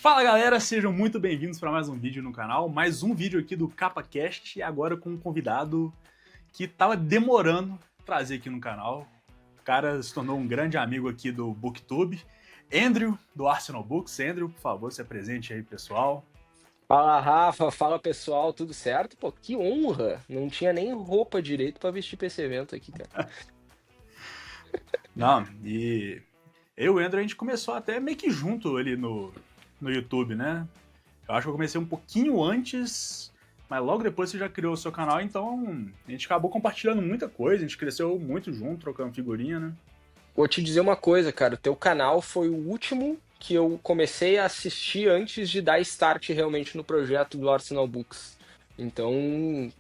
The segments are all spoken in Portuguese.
Fala galera, sejam muito bem-vindos para mais um vídeo no canal, mais um vídeo aqui do CapaCast, agora com um convidado que tava demorando trazer aqui no canal. O cara se tornou um grande amigo aqui do Booktube, Andrew, do Arsenal Books. Andrew, por favor, se apresente aí, pessoal. Fala, Rafa. Fala, pessoal. Tudo certo? Pô, que honra. Não tinha nem roupa direito pra vestir pra esse evento aqui, cara. Não, e eu e o Andrew, a gente começou até meio que junto ali no YouTube, né? Eu acho que eu comecei um pouquinho antes, mas logo depois você já criou o seu canal, então a gente acabou compartilhando muita coisa, a gente cresceu muito junto, trocando figurinha, né? Vou te dizer uma coisa, cara. O teu canal foi o último que eu comecei a assistir antes de dar start realmente no projeto do Arsenal Books. Então,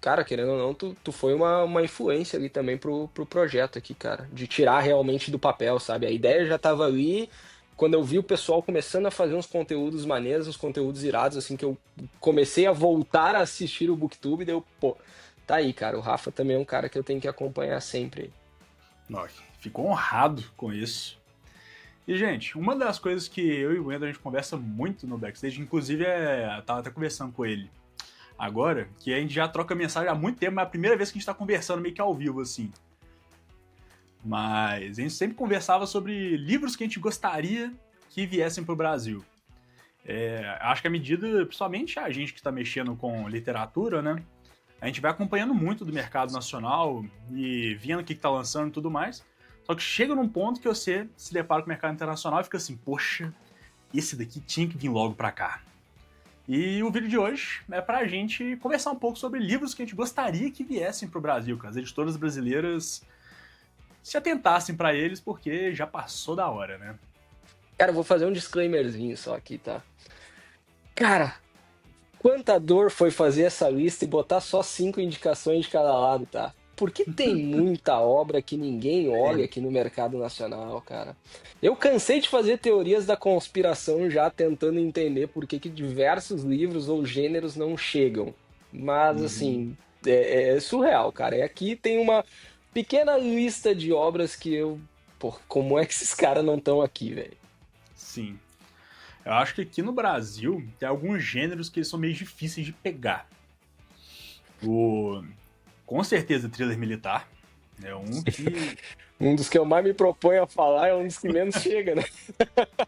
cara, querendo ou não, tu foi uma influência ali também pro projeto aqui, cara. De tirar realmente do papel, sabe? A ideia já tava ali. Quando eu vi o pessoal começando a fazer uns conteúdos maneiros, uns conteúdos irados, assim, que eu comecei a voltar a assistir o Booktube, deu, pô, tá aí, cara. O Rafa também é um cara que eu tenho que acompanhar sempre. Nossa, fico honrado com isso. E, gente, uma das coisas que eu e o Andrew a gente conversa muito no backstage, inclusive tava até conversando com ele agora, que a gente já troca mensagem há muito tempo, mas é a primeira vez que a gente tá conversando meio que ao vivo, assim. Mas a gente sempre conversava sobre livros que a gente gostaria que viessem pro Brasil. Acho que à medida, principalmente a gente que está mexendo com literatura, né? A gente vai acompanhando muito do mercado nacional e vendo o que está lançando e tudo mais. Só que chega num ponto que você se depara com o mercado internacional e fica assim, poxa, esse daqui tinha que vir logo pra cá. E o vídeo de hoje é pra gente conversar um pouco sobre livros que a gente gostaria que viessem pro Brasil, que as editoras brasileiras se atentassem pra eles, porque já passou da hora, né? Cara, eu vou fazer um disclaimerzinho só aqui, tá? Cara, quanta dor foi fazer essa lista e botar só 5 indicações de cada lado, tá? Porque tem muita obra que ninguém olha aqui no mercado nacional, cara. Eu cansei de fazer teorias da conspiração já tentando entender por que diversos livros ou gêneros não chegam. Mas, Uhum. assim, é surreal, cara. E aqui tem uma pequena lista de obras que eu. Pô, como é que esses caras não estão aqui, velho? Sim. Eu acho que aqui no Brasil tem alguns gêneros que são meio difíceis de pegar. O, com certeza, thriller militar é um que, Um dos que eu mais me proponho a falar é um dos que menos chega, né?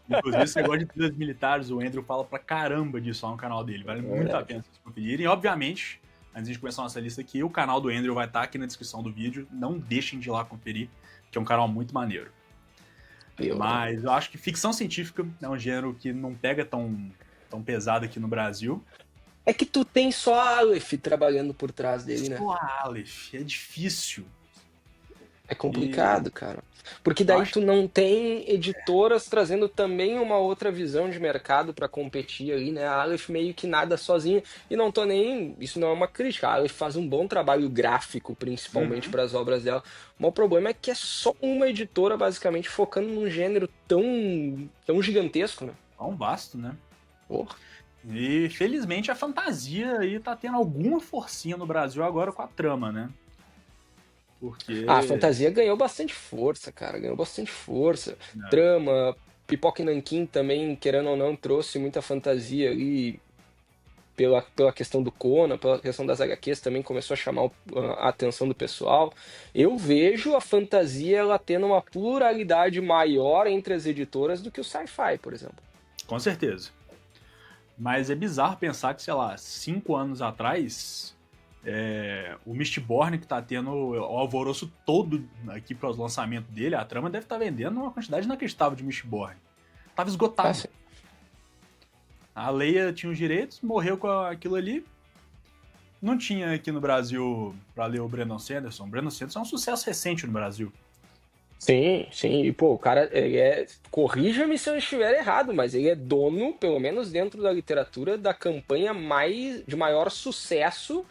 inclusive, se você gosta de thrillers militares, o Andrew fala pra caramba disso lá no canal dele. Vale muito a É, pena vocês conferirem. E, obviamente, antes de começar a nossa lista aqui, o canal do Andrew vai estar aqui na descrição do vídeo. Não deixem de ir lá conferir, que é um canal muito maneiro. eu, Mas eu acho que ficção científica é um gênero que não pega tão pesado aqui no Brasil. É que tu tem só a Aleph trabalhando por trás dele, né? Só a Aleph, é difícil. É E complicado, cara. Porque eu daí acho tu não tem editoras trazendo também uma outra visão de mercado pra competir ali, né? A Aleph meio que nada sozinha. E não tô nem. Isso não é uma crítica. A Aleph faz um bom trabalho gráfico, principalmente uhum, para as obras dela. Mas o problema é que é só uma editora, basicamente, focando num gênero tão gigantesco, né? tão vasto, né? Porra. E felizmente a fantasia aí tá tendo alguma forcinha no Brasil agora com a trama, né? Ah, a Porque. fantasia ganhou bastante força, cara. Ganhou bastante força. Né, Trama, Pipoca e Nanquim também, querendo ou não, trouxe muita fantasia ali pela questão do Conan, pela questão das HQs também começou a chamar a atenção do pessoal. Eu vejo a fantasia ela tendo uma pluralidade maior entre as editoras do que o sci-fi, por exemplo. com certeza. Mas é bizarro pensar que, sei lá, 5 anos atrás, o Mistborn, que tá tendo o alvoroço todo aqui para os lançamentos dele, a trama deve estar vendendo uma quantidade inacreditável de Mistborn. Tava esgotado. Assim, A Leia tinha os direitos, morreu com aquilo ali. Não tinha aqui no Brasil pra ler o Brandon Sanderson. O Brandon Sanderson é um sucesso recente no Brasil. sim, sim. E, pô, o cara, ele corrija-me se eu estiver errado, mas ele é dono, pelo menos dentro da literatura, da campanha de maior sucesso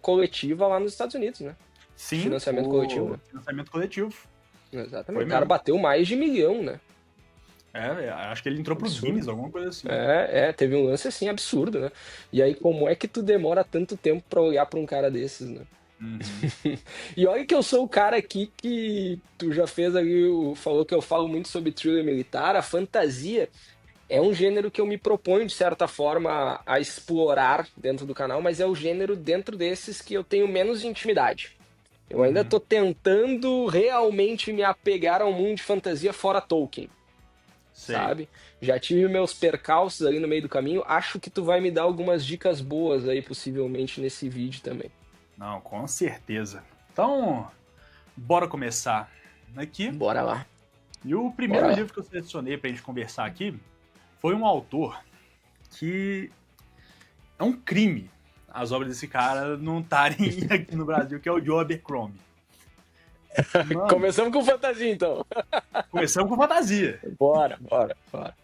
coletiva lá nos Estados Unidos, né? De Sim, financiamento coletivo, o né? financiamento coletivo. Foi Exatamente. O cara mesmo. bateu mais de 1 milhão, né? Acho que ele entrou pro Absurdo. Guinness, alguma coisa assim. Teve um lance assim absurdo, né? E aí, como é que tu demora tanto tempo pra olhar pra um cara desses, né? Uhum. E olha que eu sou o cara aqui que tu já fez ali, falou que eu falo muito sobre thriller militar, a fantasia. é um gênero que eu me proponho, de certa forma, a explorar dentro do canal, mas é o gênero dentro desses que eu tenho menos intimidade. Eu ainda Uhum. tô tentando realmente me apegar ao mundo de fantasia fora Tolkien, Sei. sabe? Já tive meus percalços ali no meio do caminho, acho que tu vai me dar algumas dicas boas aí, possivelmente, nesse vídeo também. Não, com certeza. Então, bora começar aqui. Bora lá, E o primeiro bora lá. livro que eu selecionei pra gente conversar aqui foi um autor que é um crime as obras desse cara não estarem aqui no Brasil, que é o Joe Abercrombie. Mano, Começamos com fantasia, então. começamos com fantasia. Bora, bora, bora.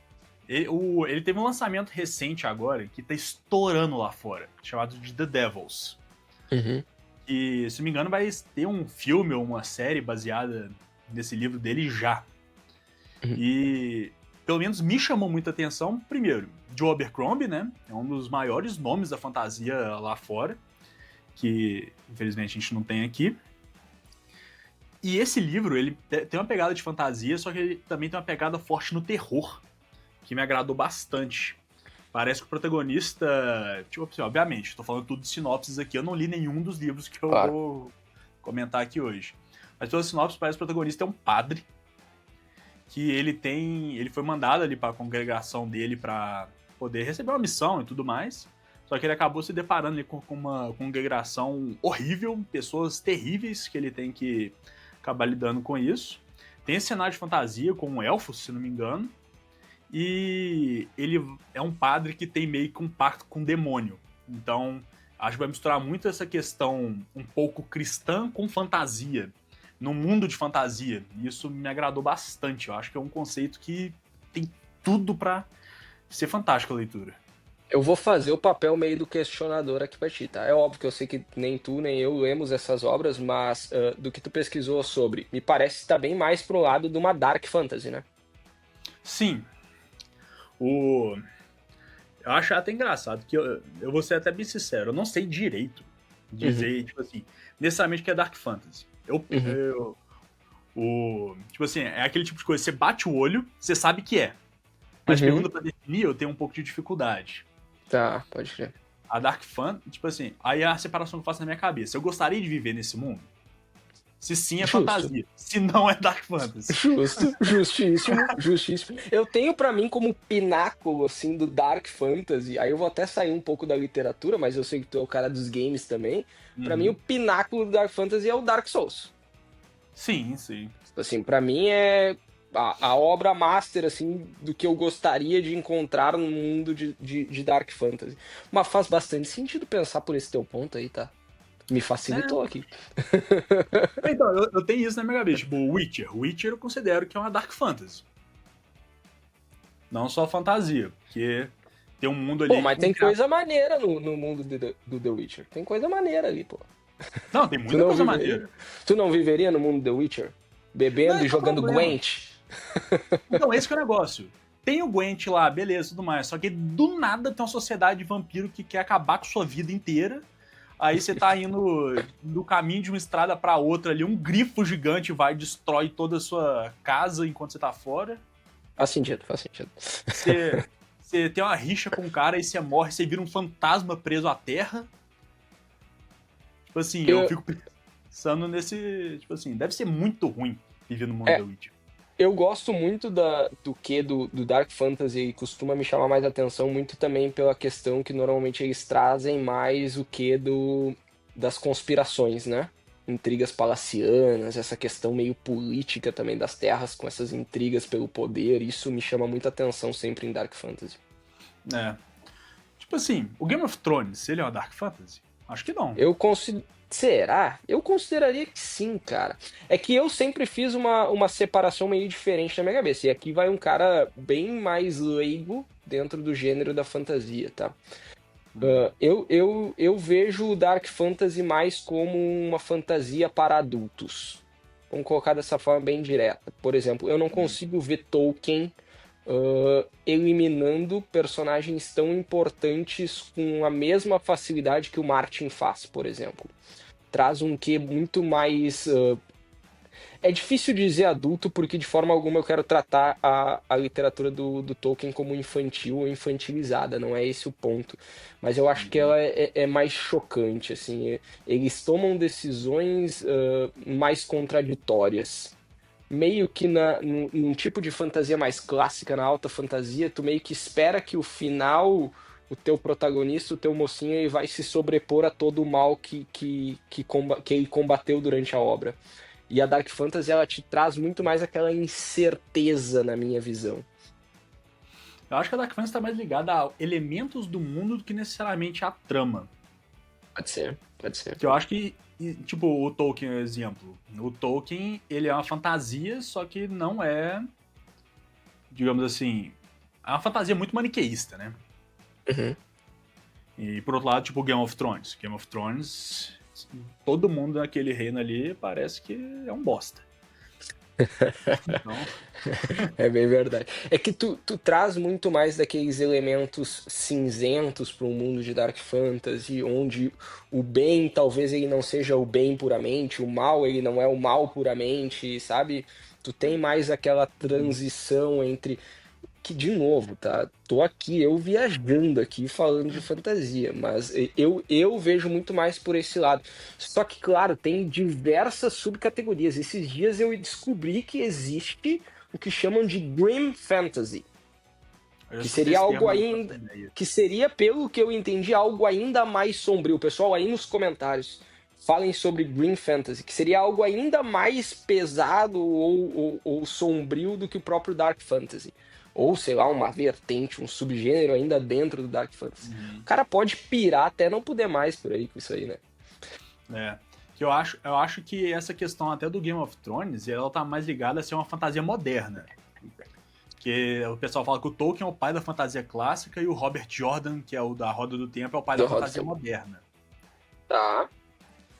Ele teve um lançamento recente agora que tá estourando lá fora, chamado de The Devils. Uhum. E, se não me engano, vai ter um filme ou uma série baseada nesse livro dele já. Uhum. E, pelo menos, me chamou muita atenção, primeiro, Joe Abercrombie, né? É um dos maiores nomes da fantasia lá fora, que, infelizmente, a gente não tem aqui. E esse livro, ele tem uma pegada de fantasia, só que ele também tem uma pegada forte no terror, que me agradou bastante. Parece que o protagonista... Tipo assim, obviamente, tô falando tudo de sinopses aqui, eu não li nenhum dos livros que eu Claro. vou comentar aqui hoje. Mas pela sinopse, parece que o protagonista é um padre, que ele foi mandado ali para a congregação dele para poder receber uma missão e tudo mais. Só que ele acabou se deparando ali com uma congregação horrível, pessoas terríveis que ele tem que acabar lidando com isso. Tem esse cenário de fantasia com elfos, se não me engano. E ele é um padre que tem meio que um pacto com o demônio. Então, acho que vai misturar muito essa questão um pouco cristã com fantasia, no mundo de fantasia. E isso me agradou bastante. Eu acho que é um conceito que tem tudo pra ser fantástico a leitura. Eu vou fazer o papel meio do questionador aqui pra ti, tá? É óbvio que eu sei que nem tu nem eu lemos essas obras, mas do que tu pesquisou sobre, me parece estar bem mais pro lado de uma Dark Fantasy, né? Sim. Eu acho até engraçado que eu vou ser até bem sincero, eu não sei direito dizer, tipo assim, necessariamente que é Dark Fantasy. Uhum. Tipo assim, é aquele tipo de coisa, você bate o olho, você sabe que é. Mas Uhum. pergunta pra definir, eu tenho um pouco de dificuldade. Tá, pode crer. A Dark Fantasy, tipo assim, aí a separação que eu faço na minha cabeça. Eu gostaria de viver nesse mundo? Se sim, é Justo. fantasia. Se não, é Dark Fantasy. Justo, justíssimo, justíssimo. Eu tenho pra mim como pináculo, assim, do Dark Fantasy, aí eu vou até sair um pouco da literatura, mas eu sei que tu é o cara dos games também. Pra mim, o pináculo do Dark Fantasy é o Dark Souls. Sim, sim. Assim, pra mim é a obra master, assim, do que eu gostaria de encontrar no mundo de Dark Fantasy. Mas faz bastante sentido pensar por esse teu ponto aí, tá? Me facilitou aqui. Então, eu tenho isso na minha cabeça. Tipo, Witcher. Witcher eu considero que é uma Dark Fantasy. Não só fantasia, porque tem um mundo ali Pô, mas que... tem coisa maneira no mundo do The Witcher. Tem coisa maneira ali, pô. Não, tem Tu muita não coisa viveria? maneira. Tu não viveria no mundo The Witcher? Não, Bebendo e esse é o jogando problema. Gwent? Então, esse que é o negócio. Tem o Gwent lá, beleza, tudo mais. Só que do nada tem uma sociedade de vampiro que quer acabar com sua vida inteira. Aí você tá indo do caminho de uma estrada pra outra ali, um grifo gigante vai e destrói toda a sua casa enquanto você tá fora. Faz sentido, faz sentido. Você tem uma rixa com o cara e você morre, você vira um fantasma preso à terra. Tipo assim, eu fico pensando nesse... Tipo assim, deve ser muito ruim viver no mundo da Witcher. Eu gosto muito do Dark Fantasy e costuma me chamar mais atenção muito também pela questão que normalmente eles trazem mais o que das conspirações, né? Intrigas palacianas, essa questão meio política também das terras com essas intrigas pelo poder, isso me chama muita atenção sempre em Dark Fantasy. É. Tipo assim, o Game of Thrones, ele é uma Dark Fantasy? Acho que não. Será? Eu consideraria que sim, cara. É que eu sempre fiz uma separação meio diferente na minha cabeça. E aqui vai um cara bem mais leigo dentro do gênero da fantasia, tá? Eu vejo o Dark Fantasy mais como uma fantasia para adultos. Vamos colocar dessa forma bem direta. Por exemplo, eu não consigo ver Tolkien eliminando personagens tão importantes com a mesma facilidade que o Martin faz, por exemplo. Traz um quê muito mais É difícil dizer adulto porque de forma alguma eu quero tratar a literatura do Tolkien como infantil ou infantilizada, não é esse o ponto. Mas eu acho que Uhum. ela é mais chocante, assim. Eles tomam decisões mais contraditórias. Meio que num tipo de fantasia mais clássica, na alta fantasia, tu meio que espera que o final, o teu protagonista, o teu mocinho, ele vai se sobrepor a todo o mal que ele combateu durante a obra. E a Dark Fantasy, ela te traz muito mais aquela incerteza na minha visão. Eu acho que a Dark Fantasy está mais ligada a elementos do mundo do que necessariamente a trama. Pode ser, pode ser. Que eu acho que, tipo, o Tolkien é um exemplo. O Tolkien, ele é uma fantasia, só que não é, digamos assim, é uma fantasia muito maniqueísta, né? Uhum. E por outro lado, tipo Game of Thrones. Game of Thrones, todo mundo naquele reino ali parece que é um bosta. Então, É bem verdade. É que tu traz muito mais daqueles elementos cinzentos para um mundo de Dark Fantasy, onde o bem talvez ele não seja o bem puramente, o mal ele não é o mal puramente, sabe? Tu tem mais aquela transição entre que, de novo, tá? Tô aqui, eu viajando aqui falando de fantasia, mas eu vejo muito mais por esse lado. Só que, claro, tem diversas subcategorias. Esses dias eu descobri que existe o que chamam de Grim Fantasy, eu que escutei seria esse algo termo, mas não faço ainda, ideia. que seria, pelo que eu entendi, algo ainda mais sombrio. Pessoal, aí nos comentários, falem sobre Grim Fantasy, que seria algo ainda mais pesado ou sombrio do que o próprio Dark Fantasy. Ou, sei lá, uma vertente, um subgênero ainda dentro do Dark Fantasy. O Uhum. cara pode pirar até não poder mais por aí com isso aí, né? É. Que eu acho que essa questão até do Game of Thrones, ela tá mais ligada a ser uma fantasia moderna. Que o pessoal fala que o Tolkien é o pai da fantasia clássica e o Robert Jordan, que é o da Roda do Tempo, é o pai da Do Rod fantasia Tempo. moderna. Tá,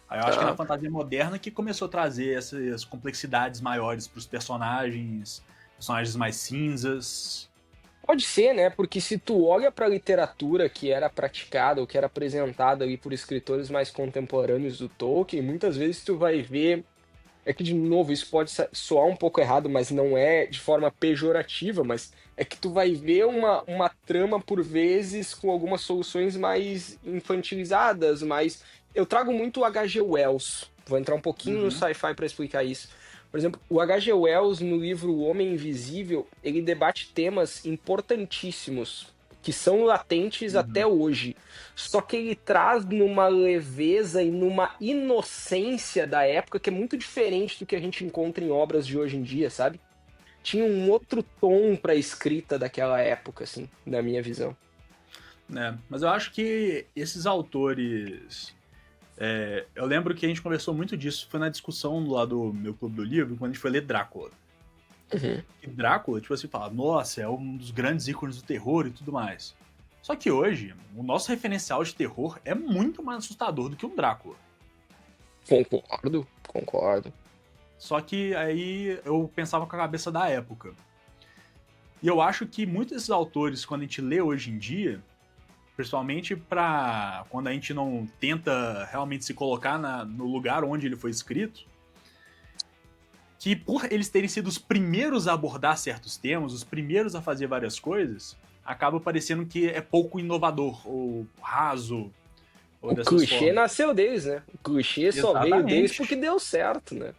Aí eu acho que na tá. fantasia moderna que começou a trazer essas complexidades maiores pros personagens mais cinzas. Pode ser, né? Porque se tu olha para a literatura que era praticada ou que era apresentada ali por escritores mais contemporâneos do Tolkien, muitas vezes tu vai ver. É que, de novo, isso pode soar um pouco errado, mas não é de forma pejorativa, mas é que tu vai ver uma trama, por vezes, com algumas soluções mais infantilizadas, mas eu trago muito o H.G. Wells. Vou entrar um pouquinho no Uhum, sci-fi para explicar isso. Por exemplo, o H.G. Wells, no livro O Homem Invisível, ele debate temas importantíssimos que são latentes até uhum. hoje. Só que ele traz numa leveza e numa inocência da época que é muito diferente do que a gente encontra em obras de hoje em dia, sabe? Tinha um outro tom para a escrita daquela época, assim, na minha visão. É, mas eu acho que esses autores. Eu lembro que a gente conversou muito disso, foi na discussão lá do meu clube do livro, quando a gente foi ler Drácula. Uhum. E Drácula, tipo assim, fala, nossa, é um dos grandes ícones do terror e tudo mais. Só que hoje, o nosso referencial de terror é muito mais assustador do que um Drácula. Concordo, concordo. Só que aí eu pensava com a cabeça da época. E eu acho que muitos desses autores, quando a gente lê hoje em dia, principalmente para quando a gente não tenta realmente se colocar no lugar onde ele foi escrito, que por eles terem sido os primeiros a abordar certos temas, os primeiros a fazer várias coisas, acaba parecendo que é pouco inovador, ou raso, ou O dessas clichê formas. nasceu deles, né? O clichê só veio deles porque Exatamente. deu certo, né?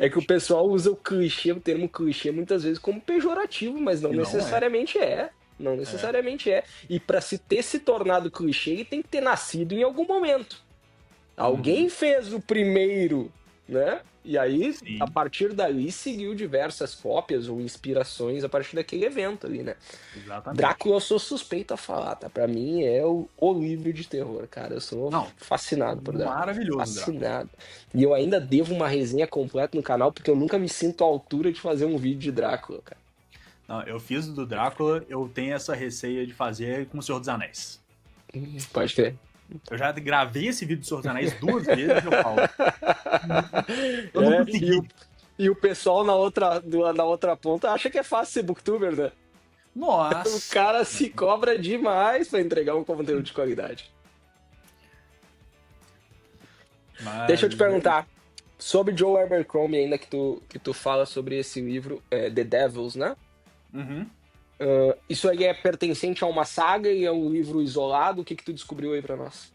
É que o Exatamente. pessoal usa o clichê, o termo clichê, muitas vezes como pejorativo, mas não E não é. necessariamente é. Não É. necessariamente é. E para se ter se tornado clichê, ele tem que ter nascido em algum momento. Uhum. Alguém fez o primeiro, né? E aí, a Sim, partir dali, seguiu diversas cópias ou inspirações a partir daquele evento ali, né? exatamente. Drácula eu sou suspeito a falar, tá? Pra mim é o livro de terror, cara. Eu sou Não, fascinado por Drácula. maravilhoso, Drácula. Fascinado. E eu ainda devo uma resenha completa no canal, porque eu nunca me sinto à altura de fazer um vídeo de Drácula, cara. Não, eu fiz do Drácula, eu tenho essa receia de fazer com o Senhor dos Anéis. Pode crer. Eu já gravei esse vídeo do Senhor dos Anéis 2 vezes e eu falo, eu não É, consegui. e o pessoal na outra ponta acha que é fácil ser booktuber, né? O Nossa. cara se cobra demais pra entregar um conteúdo de qualidade. Deixa eu te Mas é isso. perguntar, Sobre Joe Abercrombie, ainda que tu fala sobre esse livro, The Devils, né? Uhum. Isso aí é pertencente a uma saga e é um livro isolado? O que tu descobriu aí pra nós?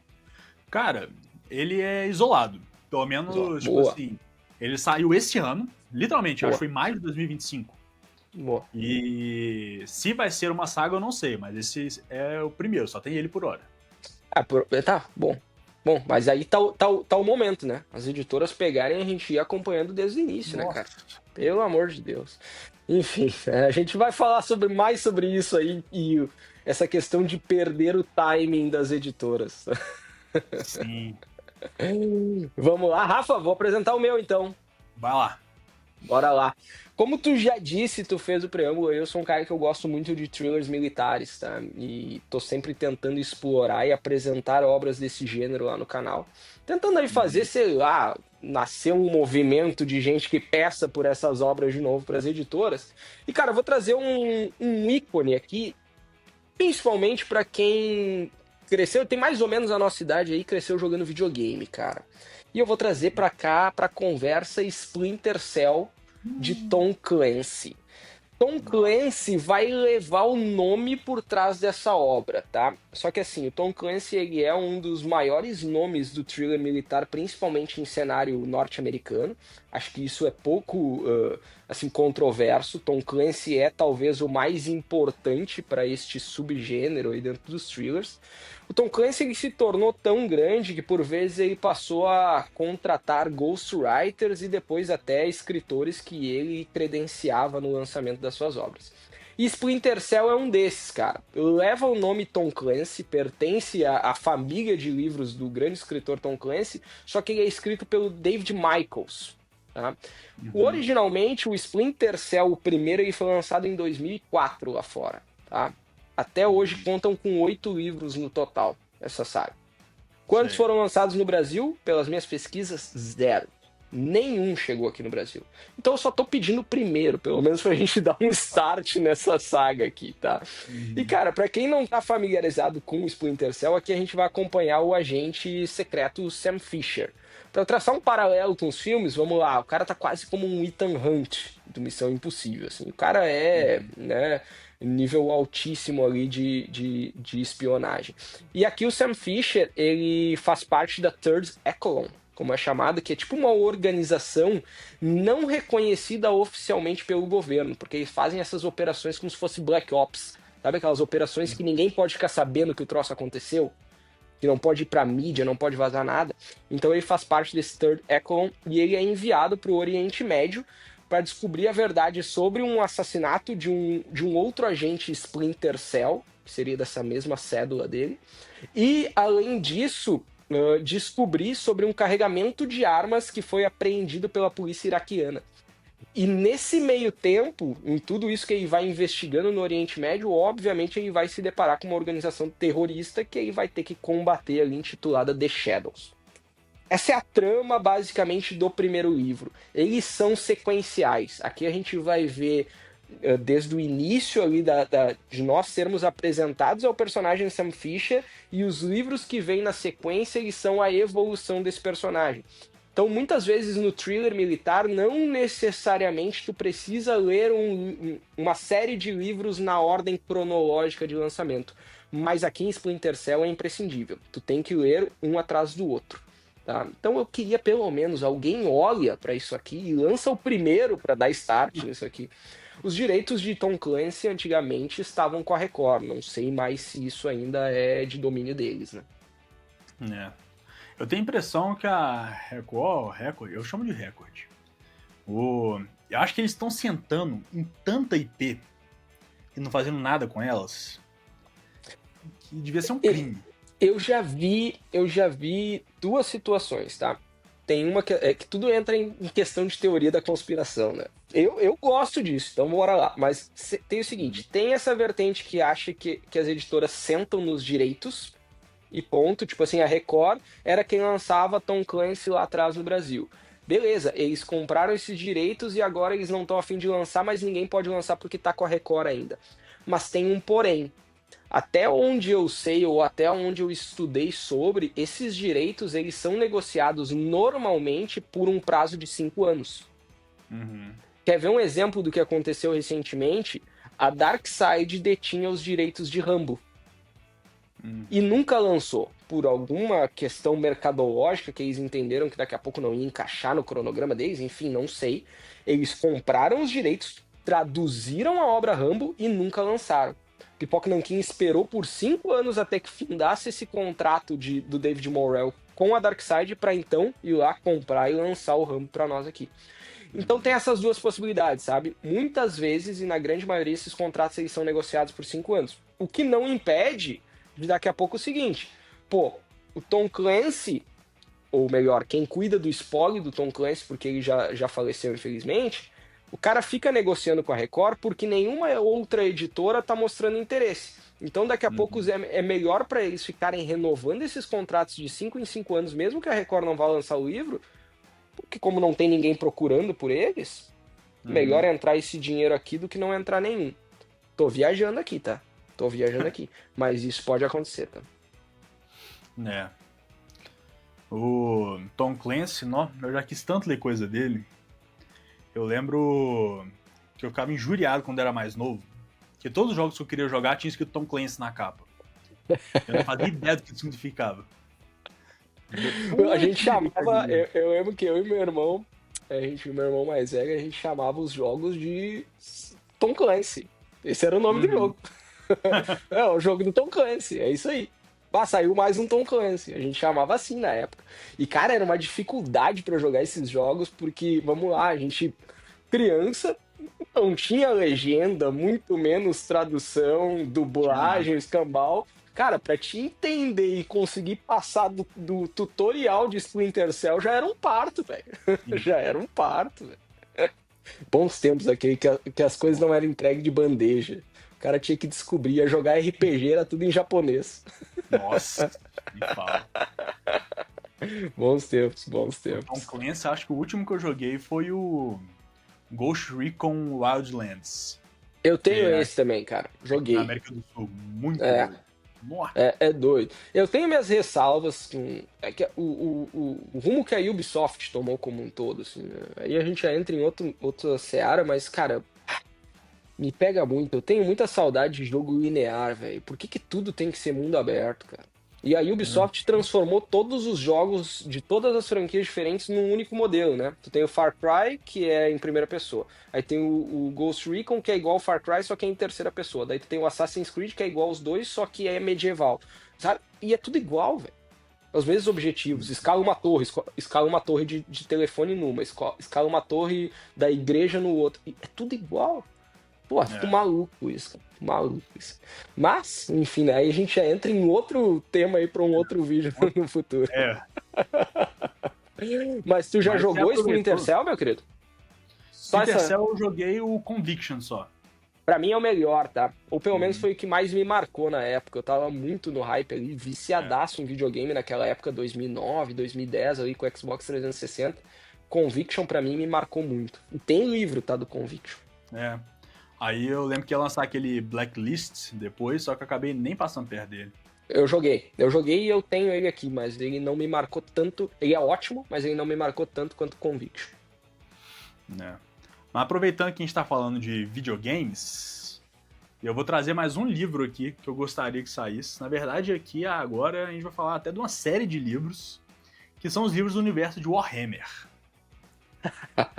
Cara, ele é isolado. Pelo menos, tipo Boa, assim, ele saiu esse ano, literalmente, acho que boa, foi em maio de 2025. boa. E se vai ser uma saga, eu não sei, mas esse é o primeiro, só tem ele por hora. Tá, bom. Bom, mas aí tá o momento, né? As editoras pegarem e a gente ir acompanhando desde o início, né, cara? Nossa. Pelo amor de Deus. Enfim, a gente vai falar mais sobre isso aí e essa questão de perder o timing das editoras. Sim. Vamos lá, Rafa, vou apresentar o meu então. Vai lá. Bora lá. Como tu já disse, tu fez o preâmbulo, eu sou um cara que eu gosto muito de thrillers militares, tá? E tô sempre tentando explorar e apresentar obras desse gênero lá no canal. Tentando aí fazer, sei lá, nascer um movimento de gente que peça por essas obras de novo para as editoras. E, cara, eu vou trazer um ícone aqui, principalmente para quem cresceu, tem mais ou menos a nossa idade aí, cresceu jogando videogame, cara. E eu vou trazer para cá, para conversa, Splinter Cell de Tom Clancy. Tom Clancy vai levar o nome por trás dessa obra, tá? Só que assim, o Tom Clancy ele é um dos maiores nomes do thriller militar, principalmente em cenário norte-americano. Acho que isso é pouco assim controverso. Tom Clancy é talvez o mais importante para este subgênero aí dentro dos thrillers. O Tom Clancy ele se tornou tão grande que por vezes ele passou a contratar ghostwriters e depois até escritores que ele credenciava no lançamento das suas obras. E Splinter Cell é um desses, cara. Leva o nome Tom Clancy, pertence à família de livros do grande escritor Tom Clancy, só que ele é escrito pelo David Michaels. Tá? Originalmente, o Splinter Cell, o primeiro, ele foi lançado em 2004 lá fora. Tá? Até hoje contam com 8 livros no total, essa saga. Quantos foram lançados no Brasil? Pelas minhas pesquisas, 0. Nenhum chegou aqui no Brasil. Então eu só tô pedindo o primeiro, pelo menos pra gente dar um start nessa saga aqui, tá? E cara, pra quem não tá familiarizado com o Splinter Cell, aqui a gente vai acompanhar o agente secreto Sam Fisher. Pra traçar um paralelo com os filmes, vamos lá, o cara tá quase como um Ethan Hunt do Missão Impossível, assim. O cara é, né, nível altíssimo ali de espionagem. E aqui o Sam Fisher, ele faz parte da Third Echelon, como é chamada, que é tipo uma organização não reconhecida oficialmente pelo governo, porque eles fazem essas operações como se fosse Black Ops. Sabe aquelas operações que ninguém pode ficar sabendo que o troço aconteceu? Que não pode ir pra mídia, não pode vazar nada. Então ele faz parte desse Third Echelon e ele é enviado para o Oriente Médio para descobrir a verdade sobre um assassinato de um outro agente Splinter Cell, que seria dessa mesma cédula dele. E, além disso, descobrir sobre um carregamento de armas que foi apreendido pela polícia iraquiana. E nesse meio tempo, em tudo isso que ele vai investigando no Oriente Médio, obviamente ele vai se deparar com uma organização terrorista que ele vai ter que combater ali, intitulada The Shadows. Essa é a trama, basicamente, do primeiro livro. Eles são sequenciais. Aqui a gente vai ver, desde o início ali de nós sermos apresentados ao personagem Sam Fisher, e os livros que vêm na sequência, eles são a evolução desse personagem. Então, muitas vezes no thriller militar, não necessariamente tu precisa ler uma série de livros na ordem cronológica de lançamento. Mas aqui em Splinter Cell é imprescindível. Tu tem que ler um atrás do outro. Tá? Então eu queria pelo menos alguém olha para isso aqui e lança o primeiro para dar start nisso aqui. Os direitos de Tom Clancy antigamente estavam com a Record. Não sei mais se isso ainda é de domínio deles, né? É. Eu tenho a impressão que a Record, eu chamo de Record. Eu acho que eles estão sentando em tanta IP e não fazendo nada com elas, que devia ser um crime. Eu já vi duas situações, tá? Tem uma que tudo entra em questão de teoria da conspiração, né? Eu gosto disso, então bora lá. Mas tem o seguinte, tem essa vertente que acha que as editoras sentam nos direitos e ponto. Tipo assim, a Record era quem lançava Tom Clancy lá atrás no Brasil. Beleza, eles compraram esses direitos e agora eles não estão a fim de lançar, mas ninguém pode lançar porque tá com a Record ainda. Mas tem um porém. Até onde eu sei ou até onde eu estudei sobre, esses direitos eles são negociados normalmente por um prazo de 5 anos. Uhum. Quer ver um exemplo do que aconteceu recentemente? A Darkseid detinha os direitos de Rambo e nunca lançou. Por alguma questão mercadológica que eles entenderam que daqui a pouco não ia encaixar no cronograma deles, enfim, não sei. Eles compraram os direitos, traduziram a obra Rambo e nunca lançaram. Pipoca Nankin esperou por 5 anos até que findasse esse contrato do David Morrell com a Darkseid para então ir lá comprar e lançar o Rambo para nós aqui. Então tem essas duas possibilidades, sabe? Muitas vezes, e na grande maioria, esses contratos eles são negociados por 5 anos. O que não impede de daqui a pouco o seguinte, pô, o Tom Clancy, ou melhor, quem cuida do spoiler do Tom Clancy, porque ele já faleceu infelizmente, o cara fica negociando com a Record porque nenhuma outra editora tá mostrando interesse. Então daqui a pouco é melhor para eles ficarem renovando esses contratos de 5 em 5 anos, mesmo que a Record não vá lançar o livro, porque como não tem ninguém procurando por eles, melhor entrar esse dinheiro aqui do que não entrar nenhum. Tô viajando aqui, tá? Tô viajando aqui. Mas isso pode acontecer, tá? É. O Tom Clancy, eu já quis tanto ler coisa dele. Eu lembro que eu ficava injuriado quando era mais novo. Que todos os jogos que eu queria jogar tinha escrito Tom Clancy na capa. Eu não fazia ideia do que isso significava. A gente chamava, eu lembro que eu e meu irmão, meu irmão mais velho, a gente chamava os jogos de Tom Clancy. Esse era o nome do jogo. É o jogo do Tom Clancy, é isso aí. Saiu mais um Tom Clancy, a gente chamava assim na época. E cara, era uma dificuldade pra jogar esses jogos, porque, vamos lá, a gente, criança, não tinha legenda, muito menos tradução, dublagem, escambau. Cara, pra te entender e conseguir passar do tutorial de Splinter Cell já era um parto, velho. Já era um parto, velho. Bons tempos aqui que as coisas não eram entregues de bandeja. O cara tinha que descobrir, ia jogar RPG, era tudo em japonês. Nossa, me fala. Bons tempos, bons tempos. Tom Clancy, acho que o último que eu joguei foi o Ghost Recon Wildlands. Eu tenho esse também, cara. Joguei. Na América do Sul. Muito doido. É doido. Eu tenho minhas ressalvas com. É que o rumo que a Ubisoft tomou como um todo, assim, né? Aí a gente já entra em outra seara, mas, cara, me pega muito. Eu tenho muita saudade de jogo linear, velho. Por que tudo tem que ser mundo aberto, cara? E a Ubisoft transformou todos os jogos de todas as franquias diferentes num único modelo, né? Tu tem o Far Cry, que é em primeira pessoa. Aí tem o Ghost Recon, que é igual ao Far Cry, só que é em terceira pessoa. Daí tu tem o Assassin's Creed, que é igual aos dois, só que é medieval. Sabe? E é tudo igual, velho. Os mesmos objetivos. Escala uma torre de telefone numa, escala uma torre da igreja no outro. E é tudo igual. Pô, fico maluco isso, cara. Maluco isso. Mas, enfim, né? Aí a gente já entra em outro tema aí pra um outro vídeo no futuro. Mas tu já jogou Splinter Cell, meu querido? Splinter Cell eu joguei o Conviction só. Pra mim é o melhor, tá? Ou pelo menos foi o que mais me marcou na época. Eu tava muito no hype ali, viciadaço em videogame naquela época, 2009, 2010 ali com o Xbox 360. Conviction pra mim me marcou muito. E tem livro, tá, do Conviction. Aí eu lembro que ia lançar aquele Blacklist depois, só que eu acabei nem passando perto dele. Eu joguei e eu tenho ele aqui, mas ele não me marcou tanto. Ele é ótimo, mas ele não me marcou tanto quanto o Conviction. Mas aproveitando que a gente tá falando de videogames, eu vou trazer mais um livro aqui que eu gostaria que saísse. Na verdade, aqui agora a gente vai falar até de uma série de livros, que são os livros do universo de Warhammer.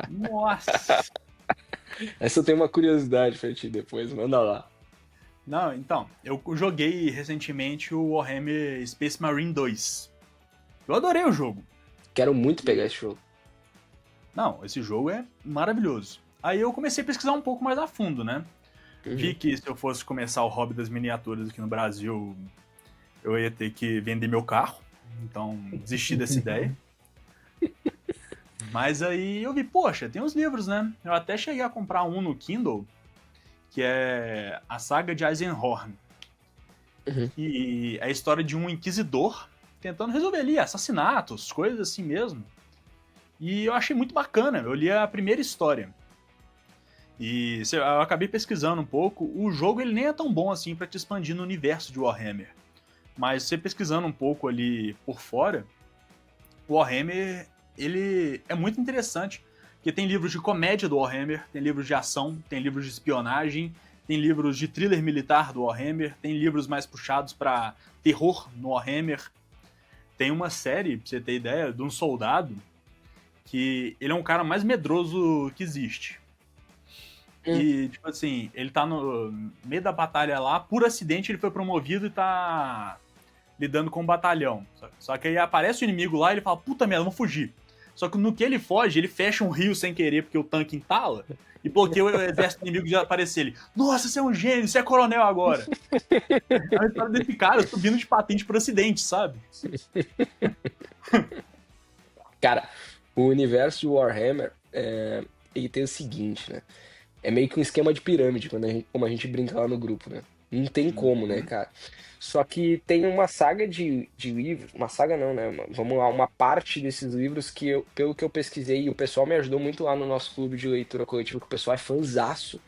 Nossa! Essa eu tenho uma curiosidade pra ti depois, manda lá. Não, então, eu joguei recentemente o Warhammer Space Marine 2. Eu adorei o jogo. Quero muito pegar esse jogo. Não, esse jogo é maravilhoso. Aí eu comecei a pesquisar um pouco mais a fundo, né? Vi que se eu fosse começar o hobby das miniaturas aqui no Brasil, eu ia ter que vender meu carro. Então, desisti dessa ideia. Mas aí eu vi, poxa, tem uns livros, né? Eu até cheguei a comprar um no Kindle, que é a saga de Eisenhorn. E é a história de um inquisidor tentando resolver ali assassinatos, coisas assim mesmo. E eu achei muito bacana, eu li a primeira história. E eu acabei pesquisando um pouco. O jogo ele nem é tão bom assim pra te expandir no universo de Warhammer. Mas você pesquisando um pouco ali por fora, o Warhammer ele é muito interessante. Porque tem livros de comédia do Warhammer, tem livros de ação, tem livros de espionagem, tem livros de thriller militar do Warhammer, tem livros mais puxados pra terror no Warhammer. Tem uma série, pra você ter ideia, de um soldado que ele é um cara mais medroso que existe. E, tipo assim, ele tá no meio da batalha lá, por acidente ele foi promovido e tá lidando com um batalhão. Só que aí aparece o inimigo lá e ele fala, puta merda, vamos fugir. Só que no que ele foge, ele fecha um rio sem querer porque o tanque entala e bloqueia o exército inimigo de aparecer ele. Nossa, você é um gênio, você é coronel agora. É a história desse cara subindo de patente por acidente, sabe? Cara, o universo de Warhammer, ele tem o seguinte, né? É meio que um esquema de pirâmide, como a gente brinca lá no grupo, né? Não tem como, né, cara? Só que tem uma saga de livros, uma saga não, né? Vamos lá, uma parte desses livros que, pelo que eu pesquisei, e o pessoal me ajudou muito lá no nosso clube de leitura coletiva, que o pessoal é fãzaço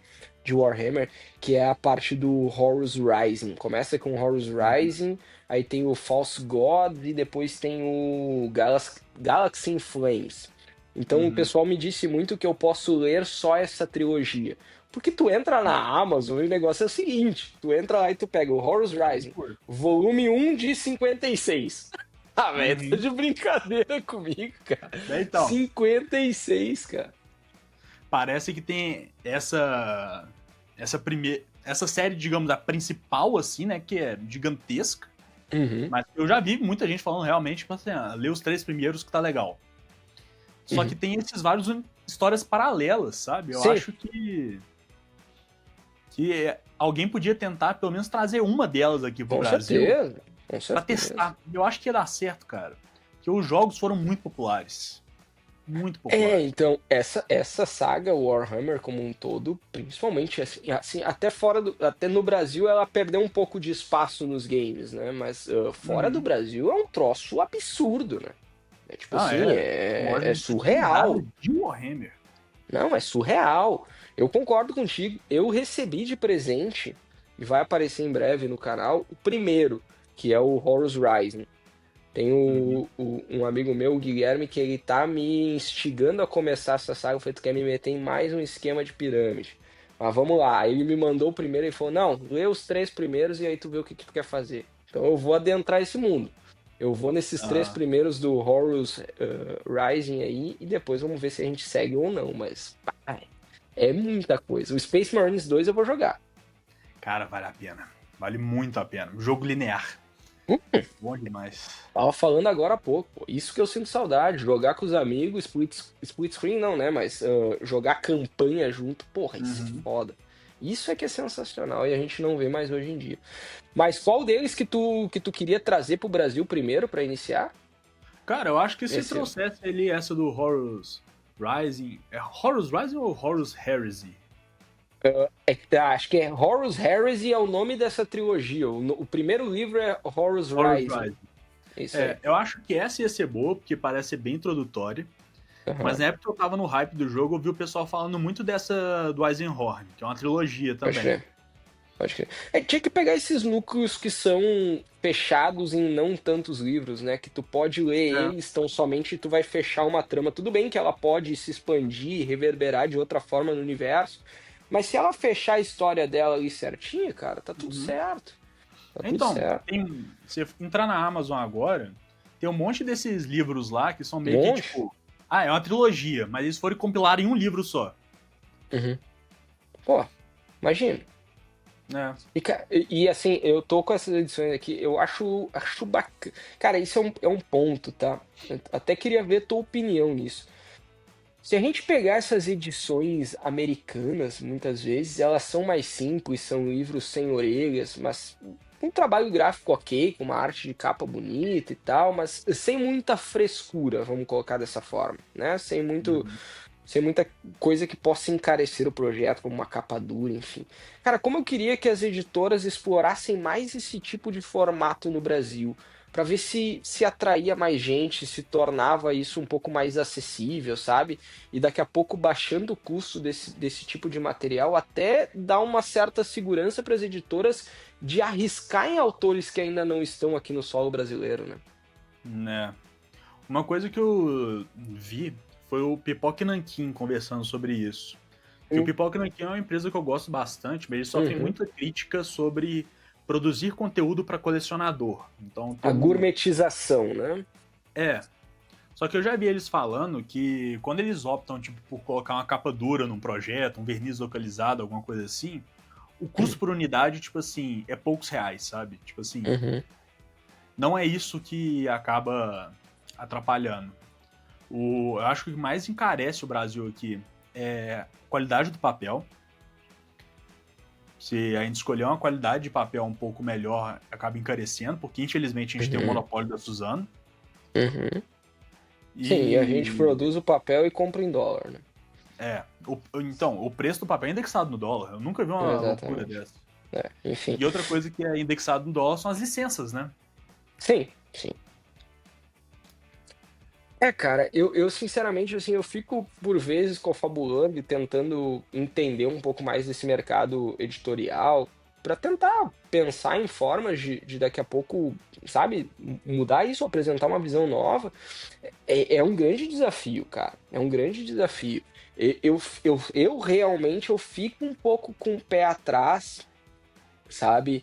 de Warhammer, que é a parte do Horus Rising. Começa com Horus Rising, aí tem o False God e depois tem o Galaxy in Flames. Então o pessoal me disse muito que eu posso ler só essa trilogia. Porque tu entra na Amazon e o negócio é o seguinte, tu entra lá e tu pega o Horus Rising, volume 1 de 56. Ah, velho, tá de brincadeira comigo, cara. Então, 56, cara. parece que tem essa série, digamos, a principal, assim, né, que é gigantesca. Mas eu já vi muita gente falando realmente, tipo assim, lê os 3 primeiros que tá legal. Só que tem esses vários histórias paralelas, sabe? Eu acho que alguém podia tentar, pelo menos, trazer uma delas aqui pro Brasil. Com certeza. Pra testar. Eu acho que ia dar certo, cara. Porque os jogos foram muito populares. Muito populares. Então, essa saga Warhammer como um todo, principalmente assim até no Brasil ela perdeu um pouco de espaço nos games, né? Mas fora do Brasil é um troço absurdo, né? É tipo é surreal. De Warhammer. Não, é surreal. Eu concordo contigo. Eu recebi de presente, e vai aparecer em breve no canal, o primeiro, que é o Horus Rising. Tem um amigo meu, o Guilherme, que ele tá me instigando a começar essa saga. Eu falei, tu quer me meter em mais um esquema de pirâmide? Mas vamos lá. Aí ele me mandou o primeiro e falou, não, lê os 3 primeiros e aí tu vê o que tu quer fazer. Então eu vou adentrar esse mundo. Eu vou nesses 3 primeiros do Horus Rising aí e depois vamos ver se a gente segue ou não. Mas é muita coisa. O Space Marines 2 eu vou jogar. Cara, vale a pena. Vale muito a pena. Jogo linear. Bom demais. Tava falando agora há pouco. Pô. Isso que eu sinto saudade. Jogar com os amigos. Split screen não, né? Mas jogar campanha junto. Porra, isso é foda. Isso é que é sensacional e a gente não vê mais hoje em dia. Mas qual deles que tu queria trazer pro Brasil primeiro pra iniciar? Cara, eu acho que se trouxesse ali essa do Horus Rising... É Horus Rising ou Horus Heresy? Acho que é Horus Heresy é o nome dessa trilogia. O primeiro livro é Horus Rising. Isso aí. Eu acho que essa ia ser boa, porque parece ser bem introdutória. Mas na época que eu tava no hype do jogo, eu vi o pessoal falando muito dessa do Eisenhorn, que é uma trilogia também. Pode crer. Tinha que pegar esses núcleos que são fechados em não tantos livros, né? Que tu pode ler eles tão somente e tu vai fechar uma trama. Tudo bem que ela pode se expandir, reverberar de outra forma no universo, mas se ela fechar a história dela ali certinha, cara, tá tudo certo. Então, se entrar na Amazon agora, tem um monte desses livros lá que são meio que tipo... é uma trilogia, mas eles foram compilar em um livro só. Pô, imagina. E assim, eu tô com essas edições aqui, eu acho bacana. Cara, isso é um ponto, tá? Eu até queria ver a tua opinião nisso. Se a gente pegar essas edições americanas, muitas vezes, elas são mais simples, são livros sem orelhas, mas um trabalho gráfico ok, com uma arte de capa bonita e tal, mas sem muita frescura, vamos colocar dessa forma, né? Sem muito... sem muita coisa que possa encarecer o projeto, como uma capa dura, enfim. Cara, como eu queria que as editoras explorassem mais esse tipo de formato no Brasil, para ver se atraía mais gente, se tornava isso um pouco mais acessível, sabe? E daqui a pouco baixando o custo desse tipo de material, até dar uma certa segurança para as editoras de arriscar em autores que ainda não estão aqui no solo brasileiro, né? Né? Uma coisa que eu vi foi o Pipoca e Nanquim conversando sobre isso. Que o Hum. Pipoca e Nanquim é uma empresa que eu gosto bastante, mas eles sofrem Uhum. muita crítica sobre produzir conteúdo para colecionador. Então A tem um. gourmetização, né? É. Só que eu já vi eles falando que quando eles optam tipo, por colocar uma capa dura num projeto, um verniz localizado, alguma coisa assim, o custo por unidade, tipo assim, é poucos reais, sabe? Tipo assim, Uhum. não é isso que acaba atrapalhando. Eu acho que o que mais encarece o Brasil aqui é a qualidade do papel. Se a gente escolher uma qualidade de papel um pouco melhor, acaba encarecendo, porque infelizmente a gente tem o Uhum. monopólio da Suzano. Uhum. Sim, e a gente E produz o papel e compra em dólar, né? então, o preço do papel é indexado no dólar. Eu nunca vi uma loucura Exatamente. dessa. É, enfim. E outra coisa que é indexado no dólar são as licenças, né? Sim, sim. É, cara, eu sinceramente, assim, eu fico por vezes confabulando e tentando entender um pouco mais desse mercado editorial para tentar pensar em formas de daqui a pouco, sabe, mudar isso, apresentar uma visão nova. É um grande desafio, cara. É um grande desafio. Eu realmente eu fico um pouco com o pé atrás, sabe?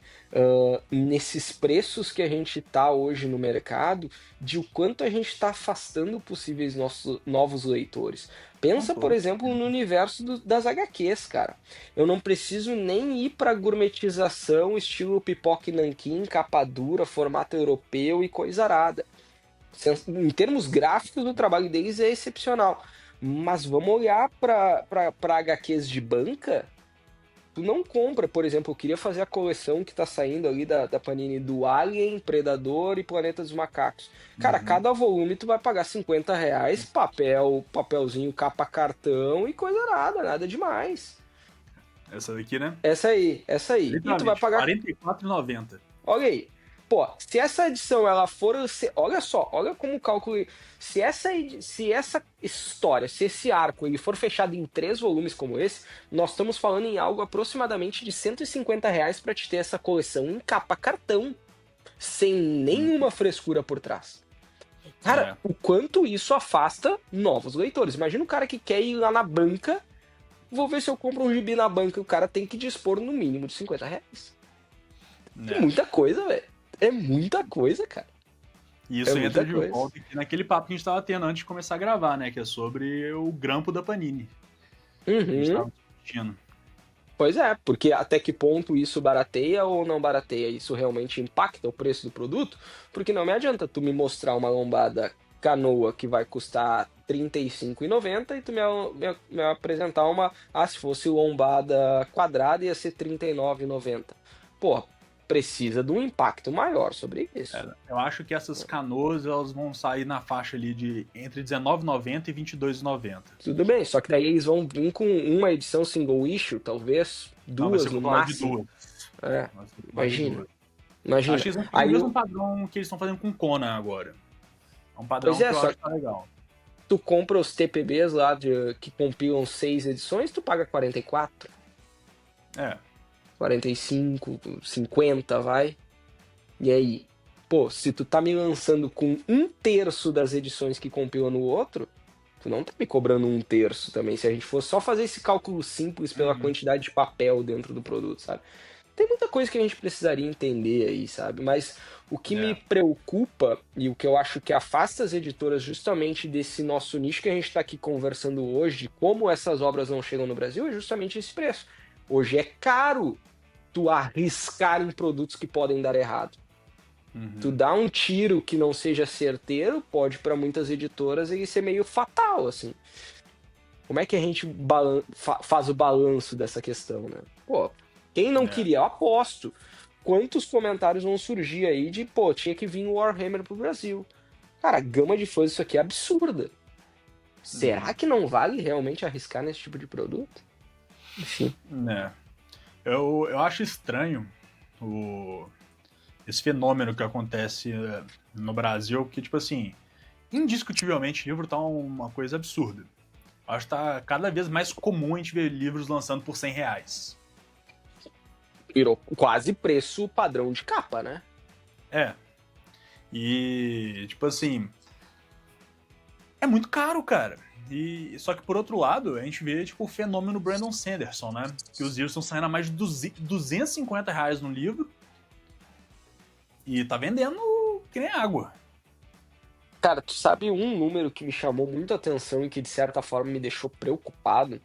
Nesses preços que a gente tá hoje no mercado, de o quanto a gente está afastando possíveis nossos novos leitores. Com Pensa, por todo exemplo, no certeza. universo das HQs, cara. Eu não preciso nem ir para gourmetização, estilo pipoca e nanquim, capa dura, formato europeu e coisa arada. Em termos gráficos, o trabalho deles é excepcional. Mas vamos olhar para HQs de banca. Tu não compra, por exemplo, eu queria fazer a coleção que tá saindo ali da Panini do Alien, Predador e Planeta dos Macacos. Cara, Uhum. cada volume tu vai pagar R$ 50, papelzinho, capa cartão e coisa nada demais. Essa daqui, né? Essa aí. E tu vai Literalmente, pagar. R$ 44,90. Olha aí. Pô, se essa edição ela for. Olha só, olha como o cálculo. Se essa história, se esse arco ele for fechado em 3 volumes como esse, nós estamos falando em algo aproximadamente de R$ 150 para te ter essa coleção em capa cartão, sem nenhuma frescura por trás. Cara, É, o quanto isso afasta novos leitores. Imagina o cara que quer ir lá na banca, vou ver se eu compro um gibi na banca, o cara tem que dispor no mínimo de R$ 50. É né? muita coisa, velho. É muita coisa, cara. E É isso entra muita de coisa. volta aqui naquele papo que a gente tava tendo antes de começar a gravar, né? Que é sobre o grampo da Panini. Que a gente Uhum. tava discutindo. Pois é, porque até que ponto isso barateia ou não barateia? Isso realmente impacta o preço do produto? Porque não me adianta tu me mostrar uma lombada canoa que vai custar R$ 35,90 e tu me apresentar uma. Ah, se fosse lombada quadrada ia ser R$ 39,90. Pô, precisa de um impacto maior sobre isso. Eu acho que essas canoas elas vão sair na faixa ali de entre R$ 19,90 e R$ 22,90. Tudo bem, só que daí eles vão vir com uma edição single issue, talvez, Não, vai ser duas no compilado de máximo. duas. É, Vai ser compilado de imagina, duas. Acho imagina. que eles vão seguir o Aí, mesmo padrão que eles estão fazendo com Conan agora. É um pois padrão é, que eu só acho que tá legal. tu compra os TPBs lá que compilam 6 edições, tu paga 44, É. 45, 50, vai. E aí? Pô, se tu tá me lançando com 1/3 das edições que compilam no outro, tu não tá me cobrando 1/3 também. Se a gente fosse só fazer esse cálculo simples pela Uhum. quantidade de papel dentro do produto, sabe? Tem muita coisa que a gente precisaria entender aí, sabe? Mas o que me É. preocupa e o que eu acho que afasta as editoras justamente desse nosso nicho que a gente está aqui conversando hoje, de como essas obras não chegam no Brasil, é justamente esse preço. Hoje é caro tu arriscar em produtos que podem dar errado. Tu Uhum. dá um tiro que não seja certeiro, pode para muitas editoras ele ser meio fatal, assim. Como é que a gente faz o balanço dessa questão, né? Pô, quem não É. queria, eu aposto. Quantos comentários vão surgir aí de, pô, tinha que vir o Warhammer pro Brasil. Cara, a gama de fãs disso aqui é absurda. Será que não vale realmente arriscar nesse tipo de produto? Enfim. né? Eu acho estranho esse fenômeno que acontece no Brasil, que, tipo assim, indiscutivelmente, livro tá uma coisa absurda. Acho que tá cada vez mais comum a gente ver livros lançando por R$ 100. Virou quase preço padrão de capa, né? É. E, tipo assim, é muito caro, cara. E, só que, por outro lado, a gente vê, tipo, o fenômeno Brandon Sanderson, né? Que os livros estão saindo a mais de R$ 250 no livro. E tá vendendo que nem água. Cara, tu sabe um número que me chamou muita atenção e que de certa forma me deixou preocupado?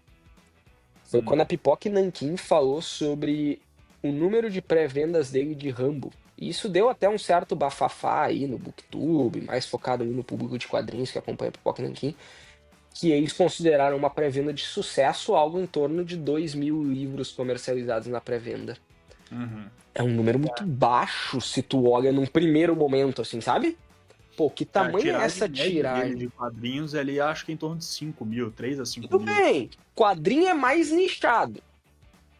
Foi quando a Pipoca Nanquim falou sobre o número de pré-vendas dele de Rambo. E isso deu até um certo bafafá aí no BookTube, mais focado ali no público de quadrinhos que acompanha a Pipoca Nanquim, que eles consideraram uma pré-venda de sucesso algo em torno de 2.000 livros comercializados na pré-venda. Uhum. É um número muito baixo se tu olha num primeiro momento, assim, sabe? Pô, que tamanho é essa tiragem? De quadrinhos ali, acho que é em torno de 5 mil, 3 a 5 Tudo mil. bem, quadrinho é mais nichado.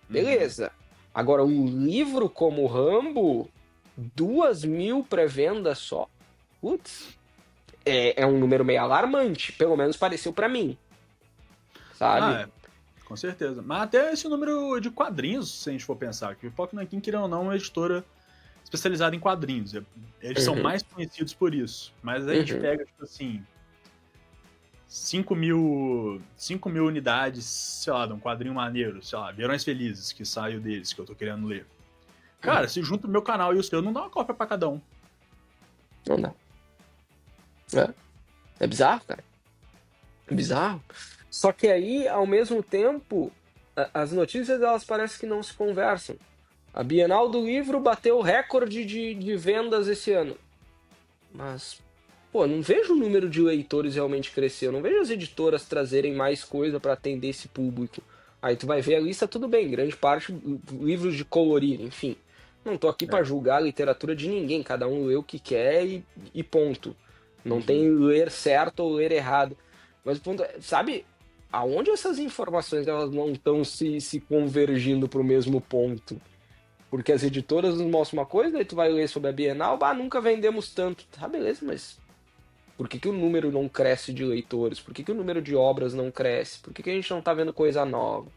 Beleza. Agora, um livro como Rambo, 2.000 pré-vendas só? Putz, é um número meio alarmante. Pelo menos pareceu pra mim. Sabe? Com certeza. Mas até esse número de quadrinhos, se a gente for pensar, que o Pipoca Nanquim, querendo ou não, é uma editora especializada em quadrinhos. Eles são mais conhecidos por isso. Mas a gente pega, tipo assim, 5 mil unidades, sei lá, de um quadrinho maneiro, sei lá, Verões Felizes, que saiu deles, que eu tô querendo ler. Cara, se junta o meu canal e o seu, não dá uma cópia pra cada um. Não dá. É bizarro, cara. É bizarro. Só que aí, ao mesmo tempo, as notícias elas parecem que não se conversam. A Bienal do Livro bateu o recorde de vendas esse ano. Mas, pô, não vejo o número de leitores realmente crescer. Eu não vejo as editoras trazerem mais coisa para atender esse público. Aí tu vai ver a lista, tudo bem, grande parte livros de colorir, enfim. Não tô aqui para julgar a literatura de ninguém, cada um lê o que quer e ponto. Não tem ler certo ou ler errado. Mas o ponto é, sabe, aonde essas informações elas não estão se convergindo para o mesmo ponto? Porque as editoras nos mostram uma coisa, aí tu vai ler sobre a Bienal, nunca vendemos tanto. Tá, beleza, mas por que o número não cresce de leitores? Por que o número de obras não cresce? Por que a gente não tá vendo coisa nova?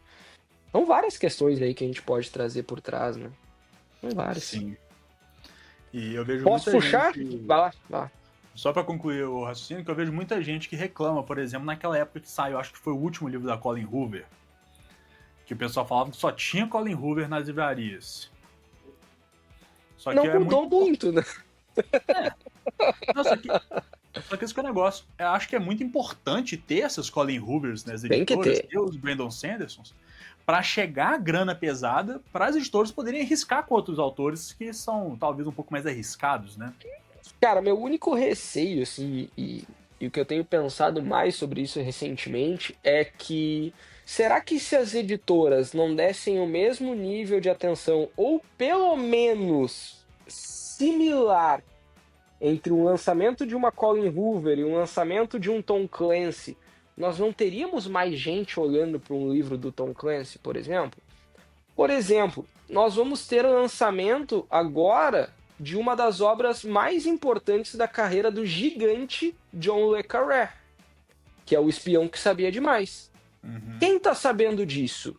São várias questões aí que a gente pode trazer por trás, né? São várias. Sim. E eu vejo Posso muita puxar? gente... Vai lá, vai lá. Só pra concluir o raciocínio, que eu vejo muita gente que reclama, por exemplo, naquela época que saiu, acho que foi o último livro da Colin Hoover, que o pessoal falava que só tinha Colin Hoover nas livrarias. Só não que mudou muito, né? Não, só que esse que é o negócio. Eu acho que é muito importante ter essas Colin Hoovers nas editoras, ter os Brandon Sandersons, para chegar a grana pesada para as editoras poderem arriscar com outros autores que são talvez um pouco mais arriscados, né? Cara, meu único receio, assim, e o que eu tenho pensado mais sobre isso recentemente é que será que se as editoras não dessem o mesmo nível de atenção, ou pelo menos similar, entre o lançamento de uma Colin Hoover e o lançamento de um Tom Clancy, nós não teríamos mais gente olhando para um livro do Tom Clancy, por exemplo? Por exemplo, nós vamos ter o lançamento agora de uma das obras mais importantes da carreira do gigante John le Carré, que é O Espião que Sabia Demais. Quem está sabendo disso?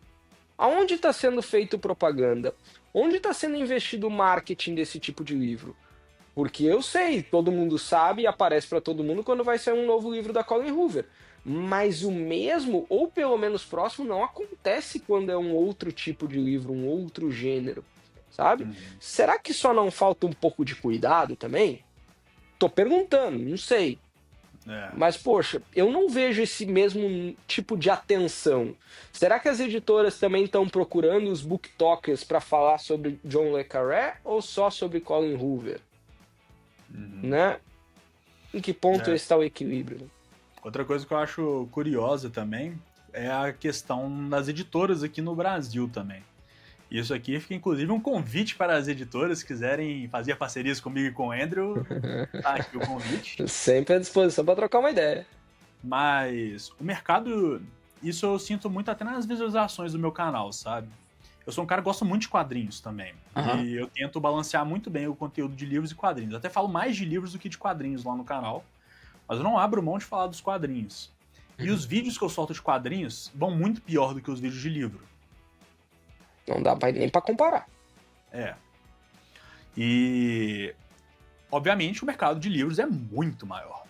Aonde está sendo feito propaganda? Onde está sendo investido o marketing desse tipo de livro? Porque eu sei, todo mundo sabe e aparece para todo mundo quando vai sair um novo livro da Colin Hoover. Mas o mesmo, ou pelo menos próximo, não acontece quando é um outro tipo de livro, um outro gênero, sabe? Será que só não falta um pouco de cuidado também? Tô perguntando, não sei. Mas, poxa, eu não vejo esse mesmo tipo de atenção. Será que as editoras também estão procurando os booktokers para falar sobre John le Carré ou só sobre Colin Hoover? Né? Em que ponto está o equilíbrio? Né? Outra coisa que eu acho curiosa também é a questão das editoras aqui no Brasil também. Isso aqui fica inclusive um convite para as editoras que quiserem fazer parcerias comigo e com o Andrew. Tá aqui o convite. Sempre à disposição para trocar uma ideia. Mas o mercado, isso eu sinto muito até nas visualizações do meu canal, sabe? Eu sou um cara que gosta muito de quadrinhos também. Aham. E eu tento balancear muito bem o conteúdo de livros e quadrinhos. Eu até falo mais de livros do que de quadrinhos lá no canal. Mas eu não abro mão de falar dos quadrinhos. E Uhum. os vídeos que eu solto de quadrinhos vão muito pior do que os vídeos de livro. Não dá nem pra comparar. É. E, obviamente, o mercado de livros é muito maior.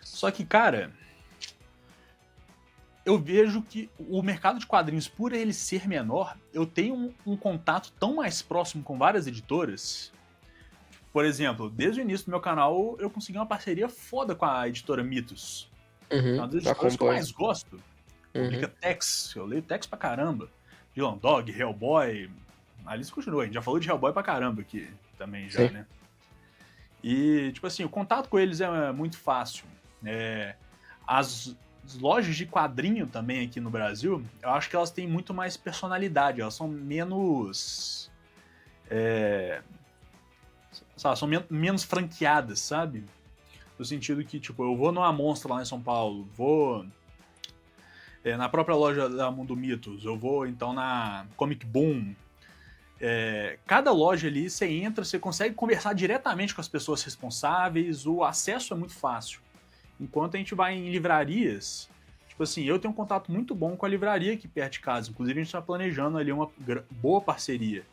Só que, cara, eu vejo que o mercado de quadrinhos, por ele ser menor, eu tenho um contato tão mais próximo com várias editoras. Por exemplo, desde o início do meu canal, eu consegui uma parceria foda com a editora Mitos. É Uhum. uma das editoras que eu Acompanho. mais gosto. Publica Uhum. Tex, eu leio Tex pra caramba. Dylan Dog, Hellboy. A lista continua, a gente já falou de Hellboy pra caramba aqui também já, Sim. né? E, tipo assim, o contato com eles é muito fácil. As lojas de quadrinho também aqui no Brasil, eu acho que elas têm muito mais personalidade, elas são menos. São menos franqueadas, sabe? No sentido que, tipo, eu vou numa Monstra lá em São Paulo, vou na própria loja da Mundo Mitos, eu vou então na Comic Boom. Cada loja ali, você entra, você consegue conversar diretamente com as pessoas responsáveis, o acesso é muito fácil. Enquanto a gente vai em livrarias, tipo assim, eu tenho um contato muito bom com a livraria aqui perto de casa, inclusive a gente está planejando ali uma boa parceria.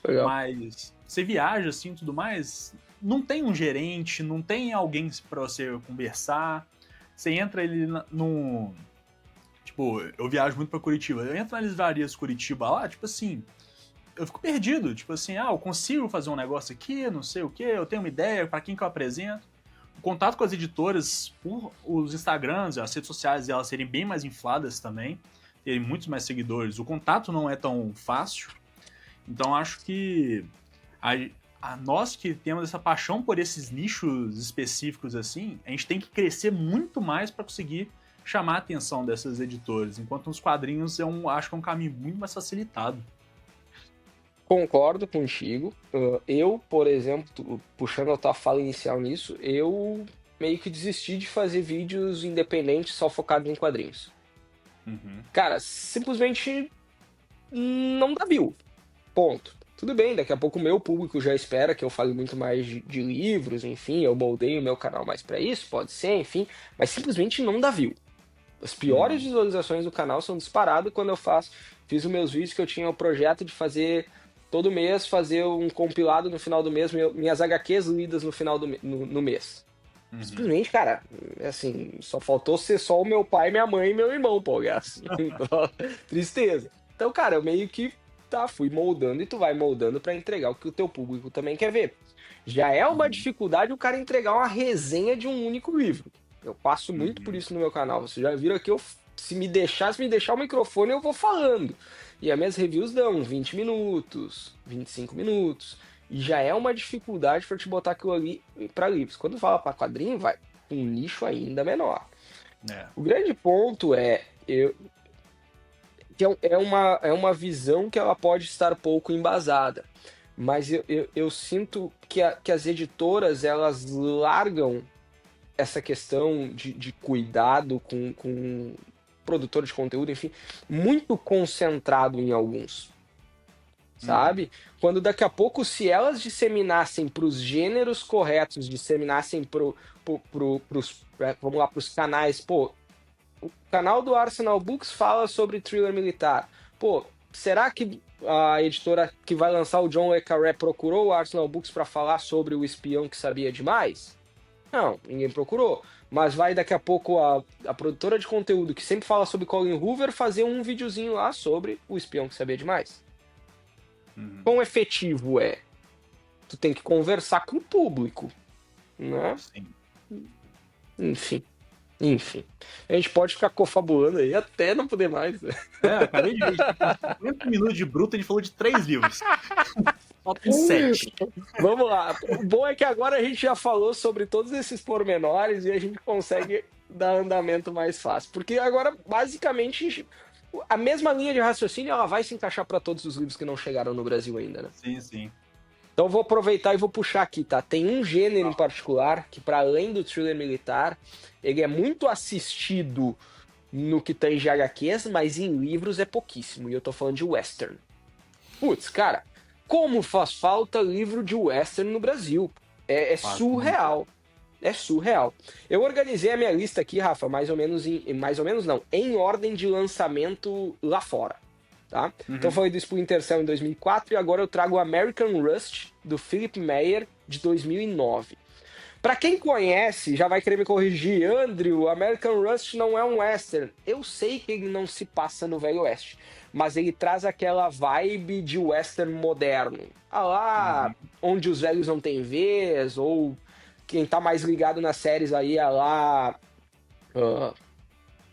Legal. Mas você viaja assim tudo mais, não tem um gerente, não tem alguém para você conversar. Você entra ali no. Tipo, eu viajo muito para Curitiba. Eu entro nas livrarias Curitiba lá, tipo assim, eu fico perdido. Tipo assim, eu consigo fazer um negócio aqui, não sei o que, eu tenho uma ideia, para quem que eu apresento. O contato com as editoras, por os Instagrams, as redes sociais, elas serem bem mais infladas também, terem muitos mais seguidores, o contato não é tão fácil. Então acho que a nós que temos essa paixão por esses nichos específicos assim, a gente tem que crescer muito mais para conseguir chamar a atenção dessas editoras, enquanto nos quadrinhos acho que é um caminho muito mais facilitado. Concordo contigo. Eu, por exemplo, puxando a tua fala inicial nisso, eu meio que desisti de fazer vídeos independentes só focados em quadrinhos. Uhum. Cara, simplesmente não dá view. Ponto. Tudo bem, daqui a pouco o meu público já espera que eu fale muito mais de livros, enfim, eu moldei o meu canal mais pra isso, pode ser, enfim, mas simplesmente não dá view. As piores Uhum. visualizações do canal são disparadas quando eu fiz os meus vídeos que eu tinha o projeto de fazer todo mês, fazer um compilado no final do mês, minhas HQs lidas no final no mês. Uhum. Simplesmente, cara, assim, só faltou ser só o meu pai, minha mãe e meu irmão, pô, assim, então, tristeza. Então, cara, eu meio que fui moldando e tu vai moldando pra entregar o que o teu público também quer ver. Já é uma Uhum. dificuldade o cara entregar uma resenha de um único livro. Eu passo muito por Uhum. isso no meu canal. Vocês já viram aqui, se me deixar o microfone, eu vou falando. E as minhas reviews dão 20 minutos, 25 minutos. E já é uma dificuldade para te botar aquilo ali para livros. Quando fala para quadrinho, vai um nicho ainda menor. É. O grande ponto que é uma visão que ela pode estar pouco embasada. Mas eu sinto que as editoras, elas largam essa questão de cuidado com produtor de conteúdo, enfim, muito concentrado em alguns, Uhum. sabe? Quando daqui a pouco, se elas disseminassem para os gêneros corretos, disseminassem vamos lá, para os canais, pô, o canal do Arsenal Books fala sobre thriller militar. Pô, será que a editora que vai lançar o John le Carré procurou o Arsenal Books para falar sobre o espião que sabia demais? Não, ninguém procurou. Mas vai daqui a pouco a produtora de conteúdo que sempre fala sobre Colin Hoover fazer um videozinho lá sobre o espião que sabia demais. Uhum. Quão efetivo é? Tu tem que conversar com o público, né? Sim. Enfim. A gente pode ficar confabulando aí até não poder mais. Acabei de ver, 50 minutos de bruto, a gente falou de 3 livros. Faltam 7. Vamos lá. O bom é que agora a gente já falou sobre todos esses pormenores e a gente consegue dar andamento mais fácil. Porque agora, basicamente, a mesma linha de raciocínio ela vai se encaixar para todos os livros que não chegaram no Brasil ainda, né? Sim, sim. Então eu vou aproveitar e vou puxar aqui, tá? Tem um gênero em particular que, para além do thriller militar, ele é muito assistido no que tange HQs, mas em livros é pouquíssimo. E eu tô falando de western. Putz, cara, como faz falta livro de western no Brasil? É surreal. É surreal. Eu organizei a minha lista aqui, Rafa, mais ou menos em ordem de lançamento lá fora. Tá? Então eu falei do Splinter Cell em 2004 e agora eu trago o American Rust, do Philip Meyer, de 2009. Pra quem conhece, já vai querer me corrigir. Andrew, American Rust não é um western. Eu sei que ele não se passa no Velho Oeste, mas ele traz aquela vibe de western moderno. Onde os velhos não têm vez, ou quem tá mais ligado nas séries aí,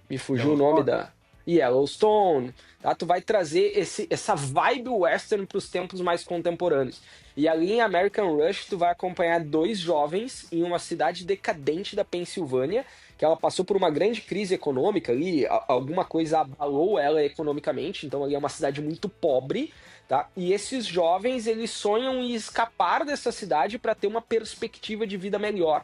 me fugiu o nome da... Yellowstone, tá? Tu vai trazer essa vibe western para os tempos mais contemporâneos. E ali em American Rush, tu vai acompanhar 2 jovens em uma cidade decadente da Pensilvânia, que ela passou por uma grande crise econômica ali, alguma coisa abalou ela economicamente, então ali é uma cidade muito pobre, tá? E esses jovens, eles sonham em escapar dessa cidade para ter uma perspectiva de vida melhor.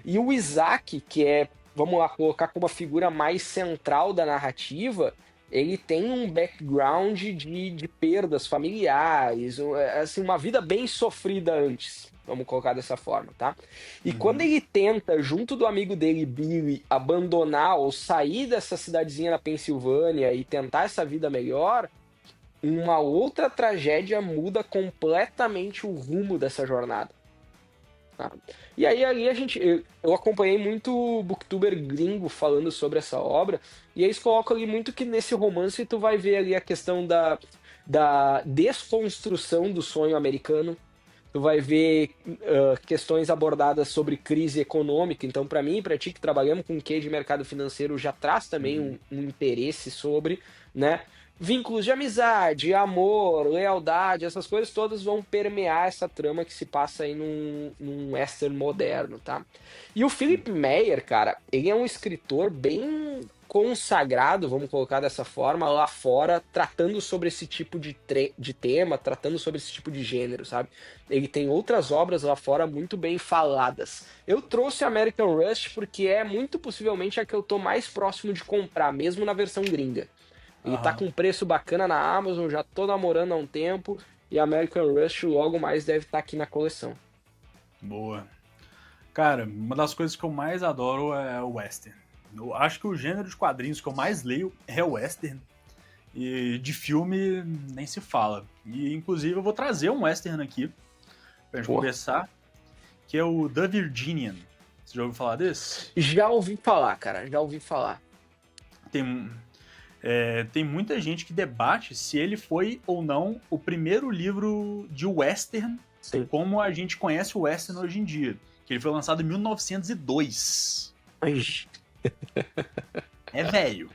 E o Isaac, que é, vamos lá, colocar como a figura mais central da narrativa, ele tem um background de perdas familiares, assim, uma vida bem sofrida antes, vamos colocar dessa forma, tá? E quando ele tenta, junto do amigo dele, Billy, abandonar ou sair dessa cidadezinha na Pensilvânia e tentar essa vida melhor, uma outra tragédia muda completamente o rumo dessa jornada. Tá? E aí ali eu acompanhei muito booktuber gringo falando sobre essa obra, e eles colocam ali muito que nesse romance tu vai ver ali a questão da desconstrução do sonho americano, tu vai ver questões abordadas sobre crise econômica, então para mim e para ti que trabalhamos com o que de mercado financeiro já traz também um interesse sobre, né? Vínculos de amizade, amor, lealdade, essas coisas todas vão permear essa trama que se passa aí num western moderno, tá? E o Philip Meyer, cara, ele é um escritor bem consagrado, vamos colocar dessa forma, lá fora, tratando sobre esse tipo de tema, tratando sobre esse tipo de gênero, sabe? Ele tem outras obras lá fora muito bem faladas. Eu trouxe American Rust porque é muito possivelmente a que eu tô mais próximo de comprar, mesmo na versão gringa. Ele tá com um preço bacana na Amazon, já tô namorando há um tempo, e American Rush logo mais deve estar aqui na coleção. Boa. Cara, uma das coisas que eu mais adoro é o western. Eu acho que o gênero de quadrinhos que eu mais leio é o western. E de filme nem se fala. E inclusive eu vou trazer um western aqui pra gente conversar, que é o The Virginian. Você já ouviu falar desse? Já ouvi falar, cara, já ouvi falar. Tem muita gente que debate se ele foi ou não o primeiro livro de western, como a gente conhece o western hoje em dia. Que ele foi lançado em 1902. Ai. É velho.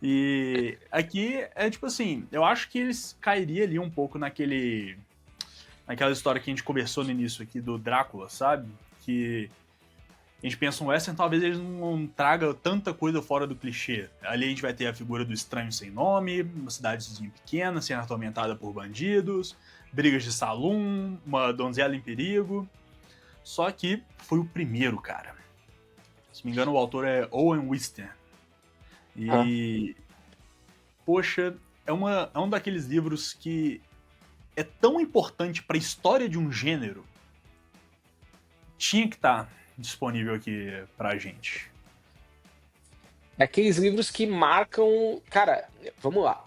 E aqui é tipo assim, eu acho que eles cairia ali um pouco naquela história que a gente conversou no início aqui do Drácula, sabe? Que a gente pensa um western, talvez eles não tragam tanta coisa fora do clichê. Ali a gente vai ter a figura do estranho sem nome, uma cidadezinha pequena, sendo atormentada por bandidos, brigas de salão, uma donzela em perigo. Só que foi o primeiro, cara. Se não me engano, o autor é Owen Wister. E, poxa, é um daqueles livros que é tão importante para a história de um gênero. Tinha que estar disponível aqui pra gente. Aqueles livros que marcam... Cara, vamos lá.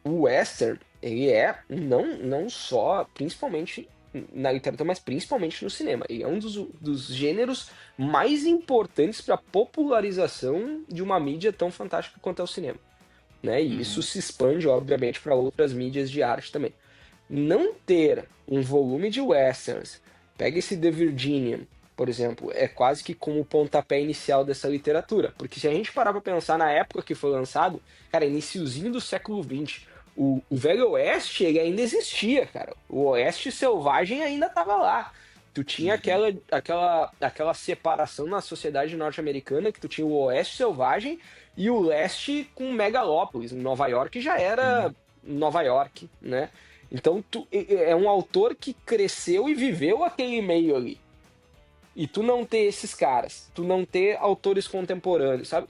O western, ele é não só, principalmente na literatura, mas principalmente no cinema. Ele é um dos gêneros mais importantes para a popularização de uma mídia tão fantástica quanto é o cinema. Né? E isso se expande, obviamente, para outras mídias de arte também. Não ter um volume de westerns, pega esse The Virginian, por exemplo, é quase que como o pontapé inicial dessa literatura. Porque se a gente parar para pensar na época que foi lançado, cara, iniciozinho do século XX, o Velho Oeste, ele ainda existia, cara. O Oeste selvagem ainda estava lá. Tu tinha aquela separação na sociedade norte-americana, que tu tinha o Oeste selvagem e o Leste com megalópolis. Nova York já era Nova York, né? Então, é um autor que cresceu e viveu aquele meio ali. E tu não ter esses caras, tu não ter autores contemporâneos, sabe?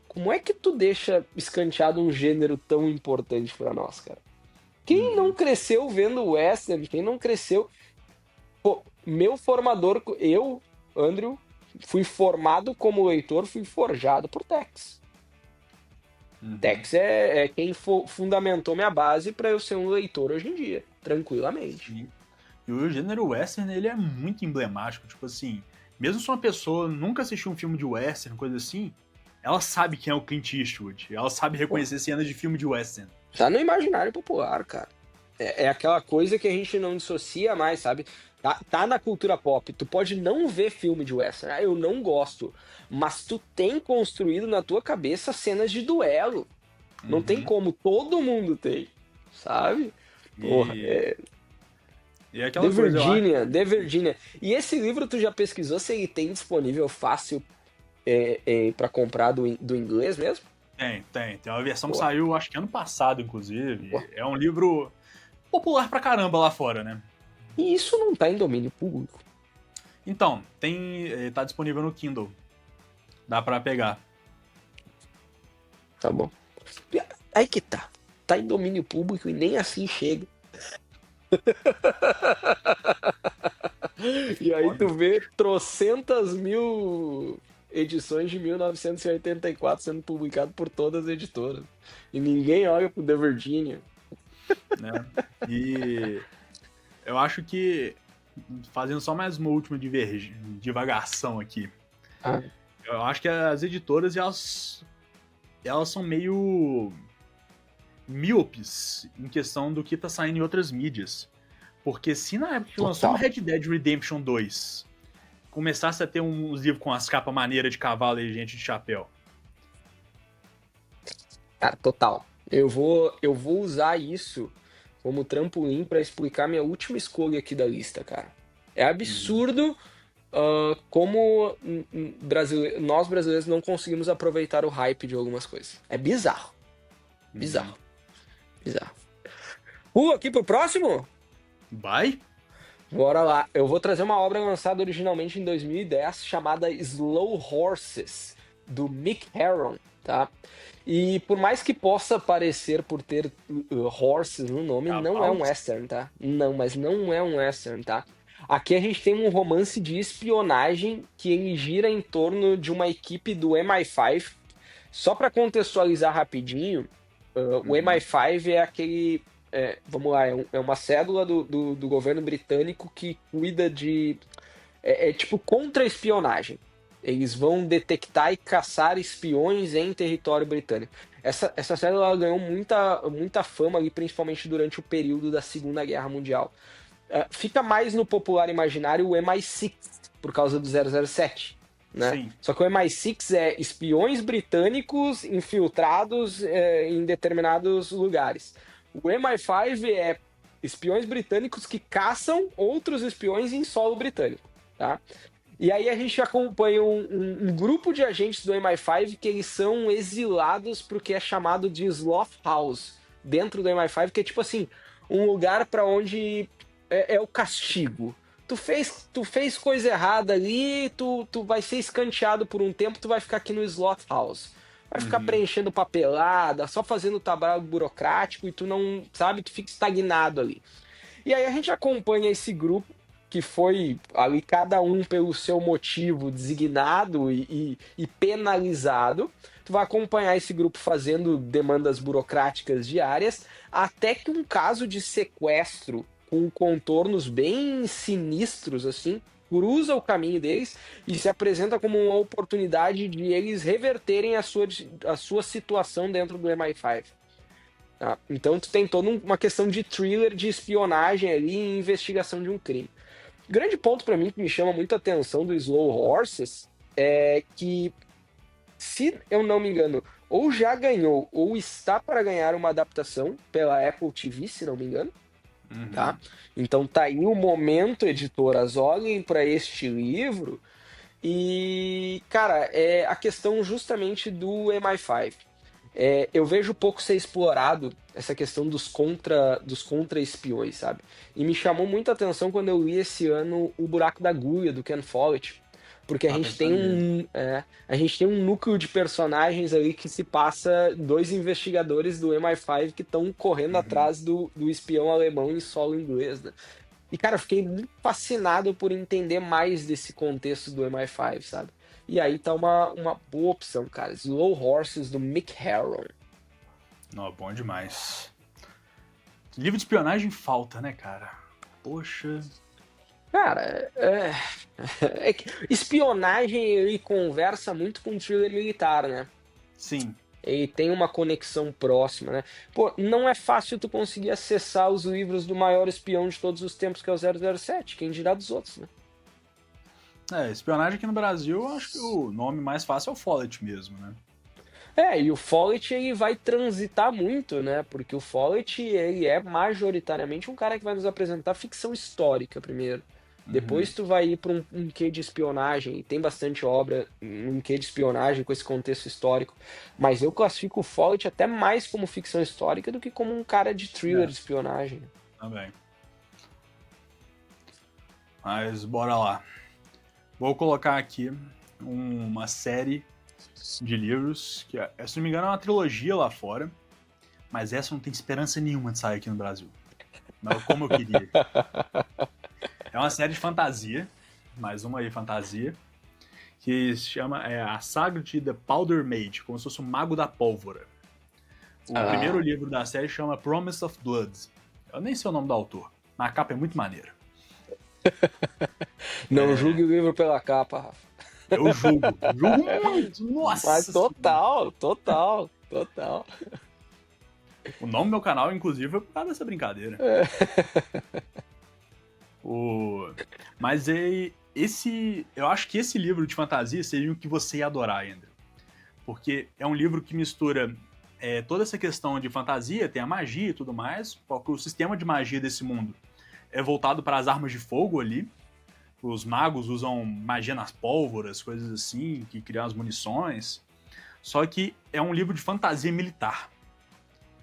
Como é que tu deixa escanteado um gênero tão importante pra nós, cara? Quem não cresceu vendo western? Quem não cresceu... Pô, meu formador, eu, Andrew, fui formado como leitor, fui forjado por Tex. Tex é quem fundamentou minha base pra eu ser um leitor hoje em dia, tranquilamente. E o gênero western, ele é muito emblemático, tipo assim, mesmo se uma pessoa nunca assistiu um filme de western, coisa assim, ela sabe quem é o Clint Eastwood, ela sabe reconhecer cenas de filme de western. Tá no imaginário popular, cara. É aquela coisa que a gente não dissocia mais, sabe? Tá na cultura pop. Tu pode não ver filme de western. Ah, eu não gosto. Mas tu tem construído na tua cabeça cenas de duelo. Não tem como. Todo mundo tem. Sabe? Porra, E aquela coisa, eu acho... The Virginia. E esse livro tu já pesquisou se ele tem disponível fácil pra comprar do inglês mesmo? Tem uma versão que saiu, acho que ano passado, inclusive. É um livro popular pra caramba lá fora, né? E isso não tá em domínio público. Então, tá disponível no Kindle. Dá pra pegar. Tá bom. Aí que tá. Tá em domínio público e nem assim chega. E aí tu vê trocentas mil edições de 1984 sendo publicado por todas as editoras. E ninguém olha pro The Virginia. Né? E eu acho que, fazendo só mais uma última divagação aqui, eu acho que as editoras, elas são meio míopes em questão do que tá saindo em outras mídias. Porque se na época que lançou o Red Dead Redemption 2 começasse a ter uns livros com as capas maneiras de cavalo e gente de chapéu. Cara, total. Eu vou usar isso como trampolim pra explicar minha última escolha aqui da lista, cara. É absurdo como nós brasileiros não conseguimos aproveitar o hype de algumas coisas. É bizarro. Bizarro. Aqui pro próximo? Vai? Bora lá. Eu vou trazer uma obra lançada originalmente em 2010 chamada Slow Horses, do Mick Herron, tá? E por mais que possa parecer por ter horses no nome, não é um western, tá? Não, mas não é um western, tá? Aqui a gente tem um romance de espionagem que ele gira em torno de uma equipe do MI5. Só para contextualizar rapidinho, o MI5 é aquele... vamos lá, é uma cédula do governo britânico que cuida de... tipo contra-espionagem. Eles vão detectar e caçar espiões em território britânico. Essa célula ganhou muita fama ali, principalmente durante o período da Segunda Guerra Mundial. Fica mais no popular imaginário o MI6, por causa do 007. Né? Sim. Só que o MI6 é espiões britânicos infiltrados em determinados lugares. O MI5 é espiões britânicos que caçam outros espiões em solo britânico, tá? E aí a gente acompanha um grupo de agentes do MI5 que eles são exilados para o que é chamado de Sloth House, dentro do MI5, que é tipo assim, um lugar para onde é o castigo. Tu fez coisa errada ali, tu vai ser escanteado por um tempo, tu vai ficar aqui no Sloth House. Vai ficar preenchendo papelada, só fazendo trabalho burocrático e tu não, sabe, tu fica estagnado ali. E aí a gente acompanha esse grupo que foi ali cada um pelo seu motivo designado e penalizado. Tu vai acompanhar esse grupo fazendo demandas burocráticas diárias, até que um caso de sequestro com contornos bem sinistros, assim, cruza o caminho deles e se apresenta como uma oportunidade de eles reverterem a sua situação dentro do MI5. Tá? Então tu tem toda uma questão de thriller, de espionagem ali e investigação de um crime. O grande ponto para mim que me chama muita atenção do Slow Horses é que, se eu não me engano, ou já ganhou ou está para ganhar uma adaptação pela Apple TV, se não me engano. Tá? Então tá aí o momento, editoras, olhem para este livro. E, cara, é a questão justamente do MI5. Eu vejo pouco ser explorado essa questão dos contra-espiões, sabe? E me chamou muita atenção quando eu li esse ano O Buraco da Agulha, do Ken Follett, porque Tava pensando nele. a gente tem um núcleo de personagens ali que se passa dois investigadores do MI5 que estão correndo Uhum. atrás do espião alemão em solo inglês, né? E, cara, eu fiquei muito fascinado por entender mais desse contexto do MI5, sabe? E aí tá uma boa opção, cara. Slow Horses, do Mick Harron. Não, bom demais. Livro de espionagem falta, né, cara? Poxa. Cara, é que espionagem ele conversa muito com o thriller militar, né? Sim. Ele tem uma conexão próxima, né? Pô, não é fácil tu conseguir acessar os livros do maior espião de todos os tempos, que é o 007, quem dirá dos outros, né? Espionagem aqui no Brasil, eu acho que o nome mais fácil é o Follett mesmo, né? E o Follett ele vai transitar muito, né? Porque o Follett ele é majoritariamente um cara que vai nos apresentar ficção histórica primeiro. Uhum. Depois tu vai ir para um quê de espionagem, e tem bastante obra um quê de espionagem com esse contexto histórico, mas eu classifico o Follett até mais como ficção histórica do que como um cara de thriller É, de espionagem. também. Mas bora lá. Vou colocar aqui uma série de livros, que, se não me engano, é uma trilogia lá fora, mas essa não tem esperança nenhuma de sair aqui no Brasil. Mas como eu queria. É uma série de fantasia, mais uma aí, fantasia, que se chama A Saga de The Powder Mage, como se fosse o Mago da Pólvora. O primeiro Ah, livro da série chama Promise of Blood. Eu nem sei o nome do autor, mas a capa é muito maneira. não julgue o livro pela capa, Rafa. Eu julgo, julgo muito, Mas nossa senhora. total, total, total. O nome do meu canal, inclusive, é por causa dessa brincadeira. O... Mas eu acho que esse livro de fantasia seria o que você ia adorar, Andrew. Porque é um livro que mistura toda essa questão de fantasia, tem a magia e tudo mais, porque o sistema de magia desse mundo é voltado para as armas de fogo ali. Os magos usam magia nas pólvoras, coisas assim, que criam as munições. Só que é um livro de fantasia militar.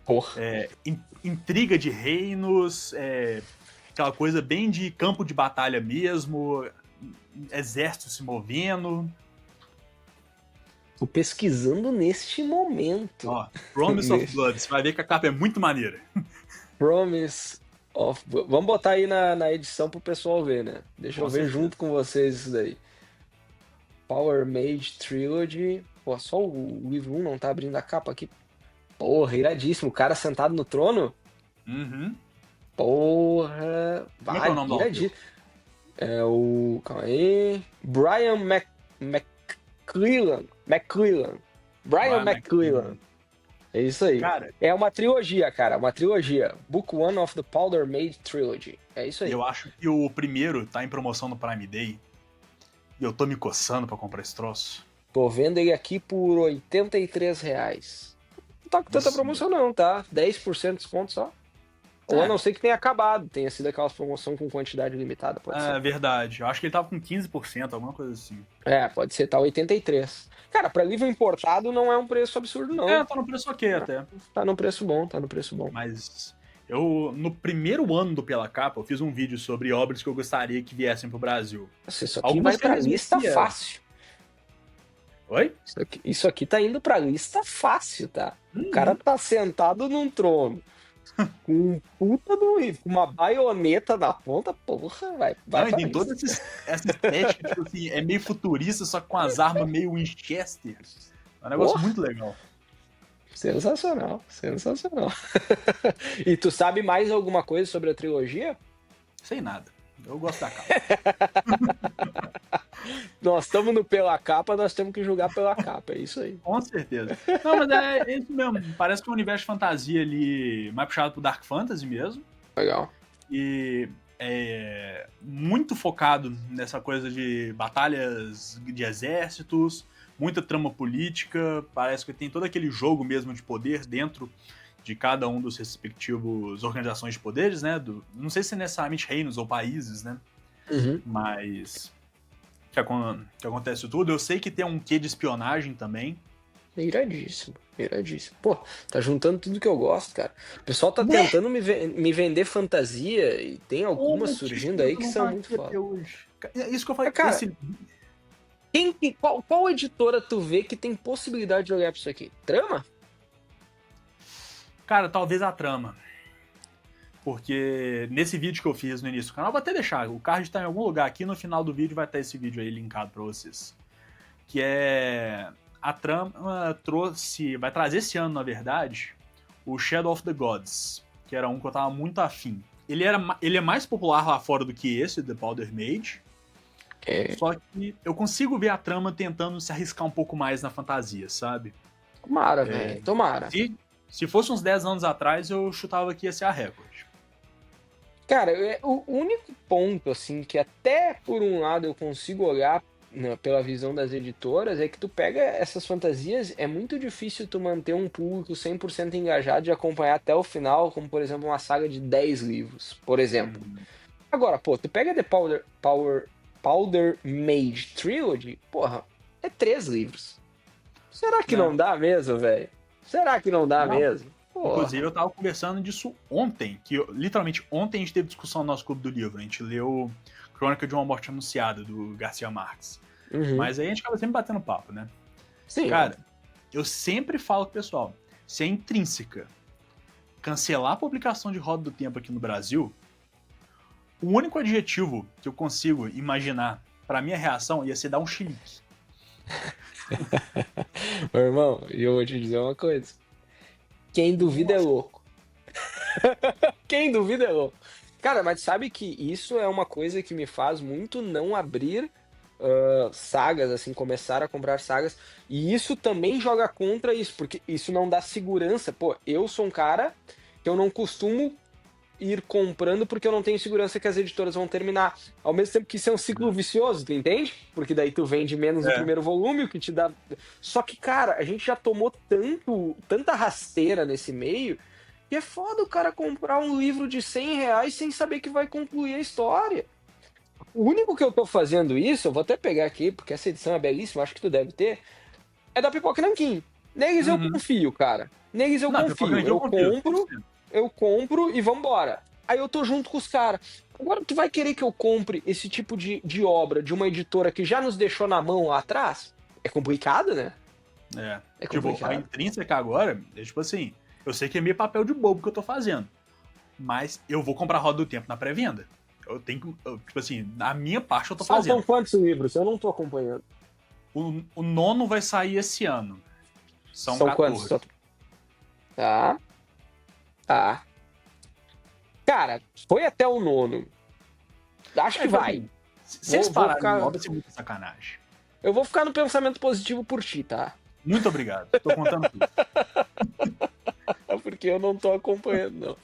Porra. Intriga de reinos, aquela coisa bem de campo de batalha mesmo, exército se movendo. Tô pesquisando neste momento. Ó, Promise of Blood, você vai ver que a capa é muito maneira. Promise of. Vamos botar aí na edição pro pessoal ver, né? Deixa eu Com ver certeza. junto com vocês isso daí. Power Mage Trilogy. Pô, só o livro 1 não tá abrindo a capa aqui. Porra, iradíssimo. O cara sentado no trono? Uhum. Porra. Como é que é o Vai, nome do autor? iradíssimo. É o. Calma aí. Brian McClellan. McClellan. Brian Brian McClellan. McKinnon. É isso aí. Cara, É uma trilogia, cara. Uma trilogia. Book One of the Powder Mage Trilogy. É isso aí. eu acho que o primeiro tá em promoção no Prime Day e eu tô me coçando pra comprar esse troço. Tô vendo ele aqui por R$ 83. Não tá com tanta Nossa, promoção não, tá? 10% de desconto só. Ou a é, não ser que tenha acabado. Tenha sido aquelas promoção com quantidade limitada, pode ser. é verdade. Eu acho que ele tava com 15%, alguma coisa assim. Pode ser, tá 83. Cara, pra livro importado não é um preço absurdo não. Tá no preço ok até. Tá no preço bom, tá no preço bom. Mas no primeiro ano do Pela Capa, eu fiz um vídeo sobre obras que eu gostaria que viessem pro Brasil. Nossa, isso aqui Algumas vai que eu pra mesmo lista vieram. fácil. Oi? Isso aqui tá indo pra lista fácil, tá? O cara Uhum. tá sentado num trono com um puta do livro, com uma baioneta na ponta, porra, vai Não, e pra tem toda lista. essa estética, tipo assim, é meio futurista, só que com as armas meio Winchester. É um negócio Porra, muito legal. sensacional, sensacional. E tu sabe mais alguma coisa sobre a trilogia? Sem nada. Eu gosto da capa. Nós estamos no pela capa, nós temos que julgar pela capa, é isso aí. Com certeza. Não, mas é isso mesmo. Parece que é um universo de fantasia ali, mais puxado pro Dark Fantasy mesmo. Legal. E é muito focado nessa coisa de batalhas de exércitos, muita trama política. Parece que tem todo aquele jogo mesmo de poder dentro de cada um dos respectivos organizações de poderes, né? Não sei se é necessariamente reinos ou países, né? Uhum. Mas que acontece tudo. Eu sei que tem um quê de espionagem também. Iradíssimo. Iradíssimo. Pô, tá juntando tudo que eu gosto, cara. O pessoal tá Né? tentando me vender fantasia e tem algumas Como que surgindo aí isso que não são tá muito aqui foda. até hoje? É isso que eu falei. Mas, cara, qual editora tu vê que tem possibilidade de jogar pra isso aqui? Trama? Cara, talvez a trama. Porque nesse vídeo que eu fiz no início do canal, vou até deixar, o card tá em algum lugar aqui, no final do vídeo vai estar esse vídeo aí linkado pra vocês. Que é... A trama vai trazer esse ano, na verdade, o Shadow of the Gods, que era um que eu tava muito afim. Ele é mais popular lá fora do que esse, The Powder Mage, É, só que eu consigo ver a trama tentando se arriscar um pouco mais na fantasia, sabe? tomara, velho. Tomara. Se, se fosse uns 10 anos atrás, eu chutava que ia ser a Record. Cara, o único ponto, assim, que até por um lado eu consigo olhar, né, pela visão das editoras, é que tu pega essas fantasias, é muito difícil tu manter um público 100% engajado e acompanhar até o final, como por exemplo uma saga de 10 livros, por exemplo. Agora, pô, tu pega The Powder Mage Trilogy, porra, é 3 livros. Será que Né? não dá mesmo, velho? Será que não dá Não. mesmo? Inclusive, Porra. eu tava conversando disso ontem, literalmente ontem a gente teve discussão no nosso clube do livro. A gente leu Crônica de uma Morte Anunciada, do Garcia Marques. Uhum. Mas aí a gente acaba sempre batendo papo, né? Sim, Cara, óbvio. eu sempre falo pro pessoal, se é intrínseca cancelar a publicação de Roda do Tempo aqui no Brasil, o único adjetivo que eu consigo imaginar pra minha reação ia ser dar um chilique. Meu irmão, e eu vou te dizer uma coisa. Quem duvida é Nossa. louco. Quem duvida é louco. Cara, mas sabe que isso é uma coisa que me faz muito não abrir sagas, assim, começar a comprar sagas. E isso também joga contra isso, porque isso não dá segurança. Pô, eu sou um cara que eu não costumo ir comprando porque eu não tenho segurança que as editoras vão terminar. Ao mesmo tempo que isso é um ciclo vicioso, tu entende? Porque daí tu vende menos o É, primeiro volume, o que te dá. Só que, cara, a gente já tomou tanta rasteira nesse meio, que é foda o cara comprar um livro de R$ 100 sem saber que vai concluir a história. O único que eu tô fazendo isso, eu vou até pegar aqui, porque essa edição é belíssima, acho que tu deve ter, é da Pipoca Nanquim. Neles eu uhum. confio, cara. Neles eu Não, Pipoca confio. Nanquim eu confio, 100%. Eu compro e vambora. Aí eu tô junto com os caras. Agora, tu vai querer que eu compre esse tipo de obra de uma editora que já nos deixou na mão lá atrás? É complicado, né? É. É Tipo, a complicado. intrínseca agora é tipo assim, eu sei que é meio papel de bobo que eu tô fazendo, mas eu vou comprar a Roda do Tempo na pré-venda. Eu tenho que, tipo assim, a minha parte eu tô Faltam fazendo. quantos livros? Eu não tô acompanhando. O nono vai sair esse ano. São São quantos? 14. Tá, tá. Cara, foi até o nono. Acho É, que tipo vai. assim, se eles Vou pararem ficar. logo, vai ser muita sacanagem. Eu vou ficar no pensamento positivo por ti, tá? Muito obrigado. Tô contando tudo. Porque eu não tô acompanhando, não.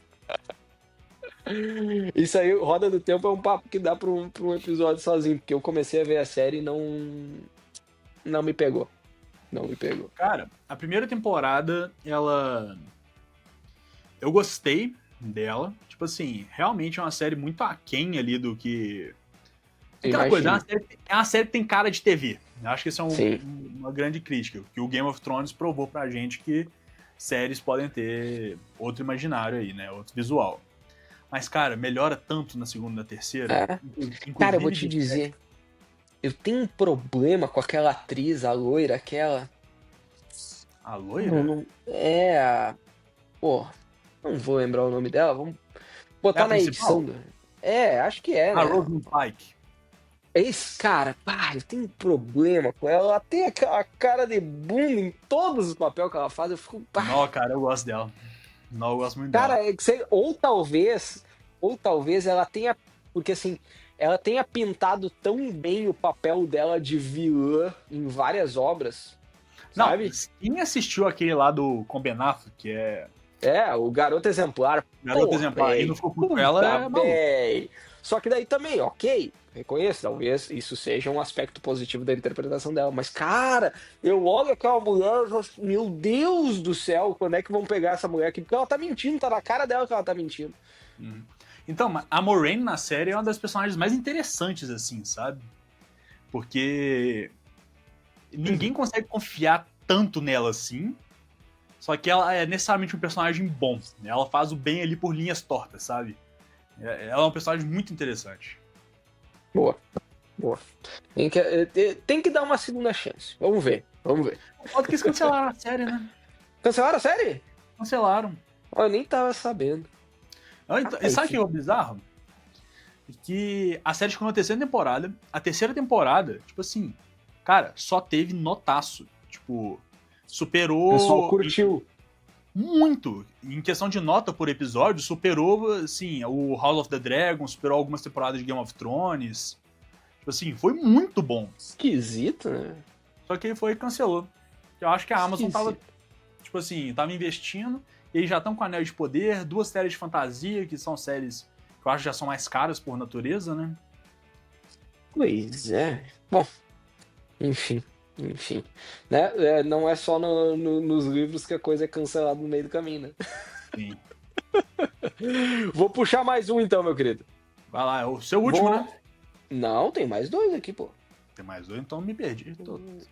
Isso aí, Roda do Tempo, é um papo que dá pra um episódio sozinho, porque eu comecei a ver a série e não me pegou. Não me pegou. Cara, a primeira temporada, ela. Eu gostei dela. Tipo assim, realmente é uma série muito aquém ali do que. Aquela coisa, Imagina. é uma série que tem cara de TV. Eu acho que isso é Sim. uma grande crítica. Que o Game of Thrones provou pra gente que séries podem ter outro imaginário aí, né? Outro visual. Mas, cara, melhora tanto na segunda e na terceira. É. Cara, eu vou Inclusive te de dizer, eu tenho um problema com aquela atriz, a loira, aquela. a Não, loira. não, é a. Pô, não vou lembrar o nome dela, vamos É a botar na edição. principal? Acho que é, A né? Rosamund Pike. Esse cara, pá, eu tenho um problema com ela. Ela tem aquela cara de bunda em todos os papéis que ela faz. Eu fico, pá. Não, cara, eu gosto dela. Não, eu gosto muito dela. Cara, ou talvez ela tenha, porque assim, ela tenha pintado tão bem o papel dela de vilã em várias obras, Não, sabe? quem assistiu aquele lá do com Ben Affleck, que é O Garoto Exemplar, Garota porra, Exemplar, e véi, não ficou com ela, puta, é maluco. véi. Só que daí também, ok, reconheço, talvez isso seja um aspecto positivo da interpretação dela, mas cara, eu olho aquela mulher, eu falo, meu Deus do céu, quando é que vão pegar essa mulher aqui? Porque ela tá mentindo, tá na cara dela que ela tá mentindo. Então, a Moraine na série é uma das personagens mais interessantes, assim, sabe? Porque ninguém consegue confiar tanto nela assim. Só que ela é necessariamente um personagem bom. Ela faz o bem ali por linhas tortas, sabe? Ela é um personagem muito interessante. Boa. Tem que dar uma segunda chance. Vamos ver. Pode que eles cancelaram a série, né? Cancelaram a série? Cancelaram. Eu nem tava sabendo. E sabe o que é o bizarro? Que a série ficou na terceira temporada. A terceira temporada, tipo assim, cara, só teve notaço. Tipo, superou. O pessoal curtiu. Muito. Em questão de nota por episódio, superou, assim, o House of the Dragon, superou algumas temporadas de Game of Thrones. Tipo assim, foi muito bom. Esquisito, né? Só que foi e cancelou. Eu acho que a Amazon tava, tipo assim, tava investindo, e eles já estão com Anel de Poder, 2 séries de fantasia, que são séries que eu acho que já são mais caras por natureza, né? Pois é. Bom, enfim. Né? Não é só nos livros que a coisa é cancelada no meio do caminho, né? Sim. Vou puxar mais um então, meu querido. Vai lá, é o seu último, né? Não, tem mais 2 aqui, pô. Tem mais 2, então me perdi.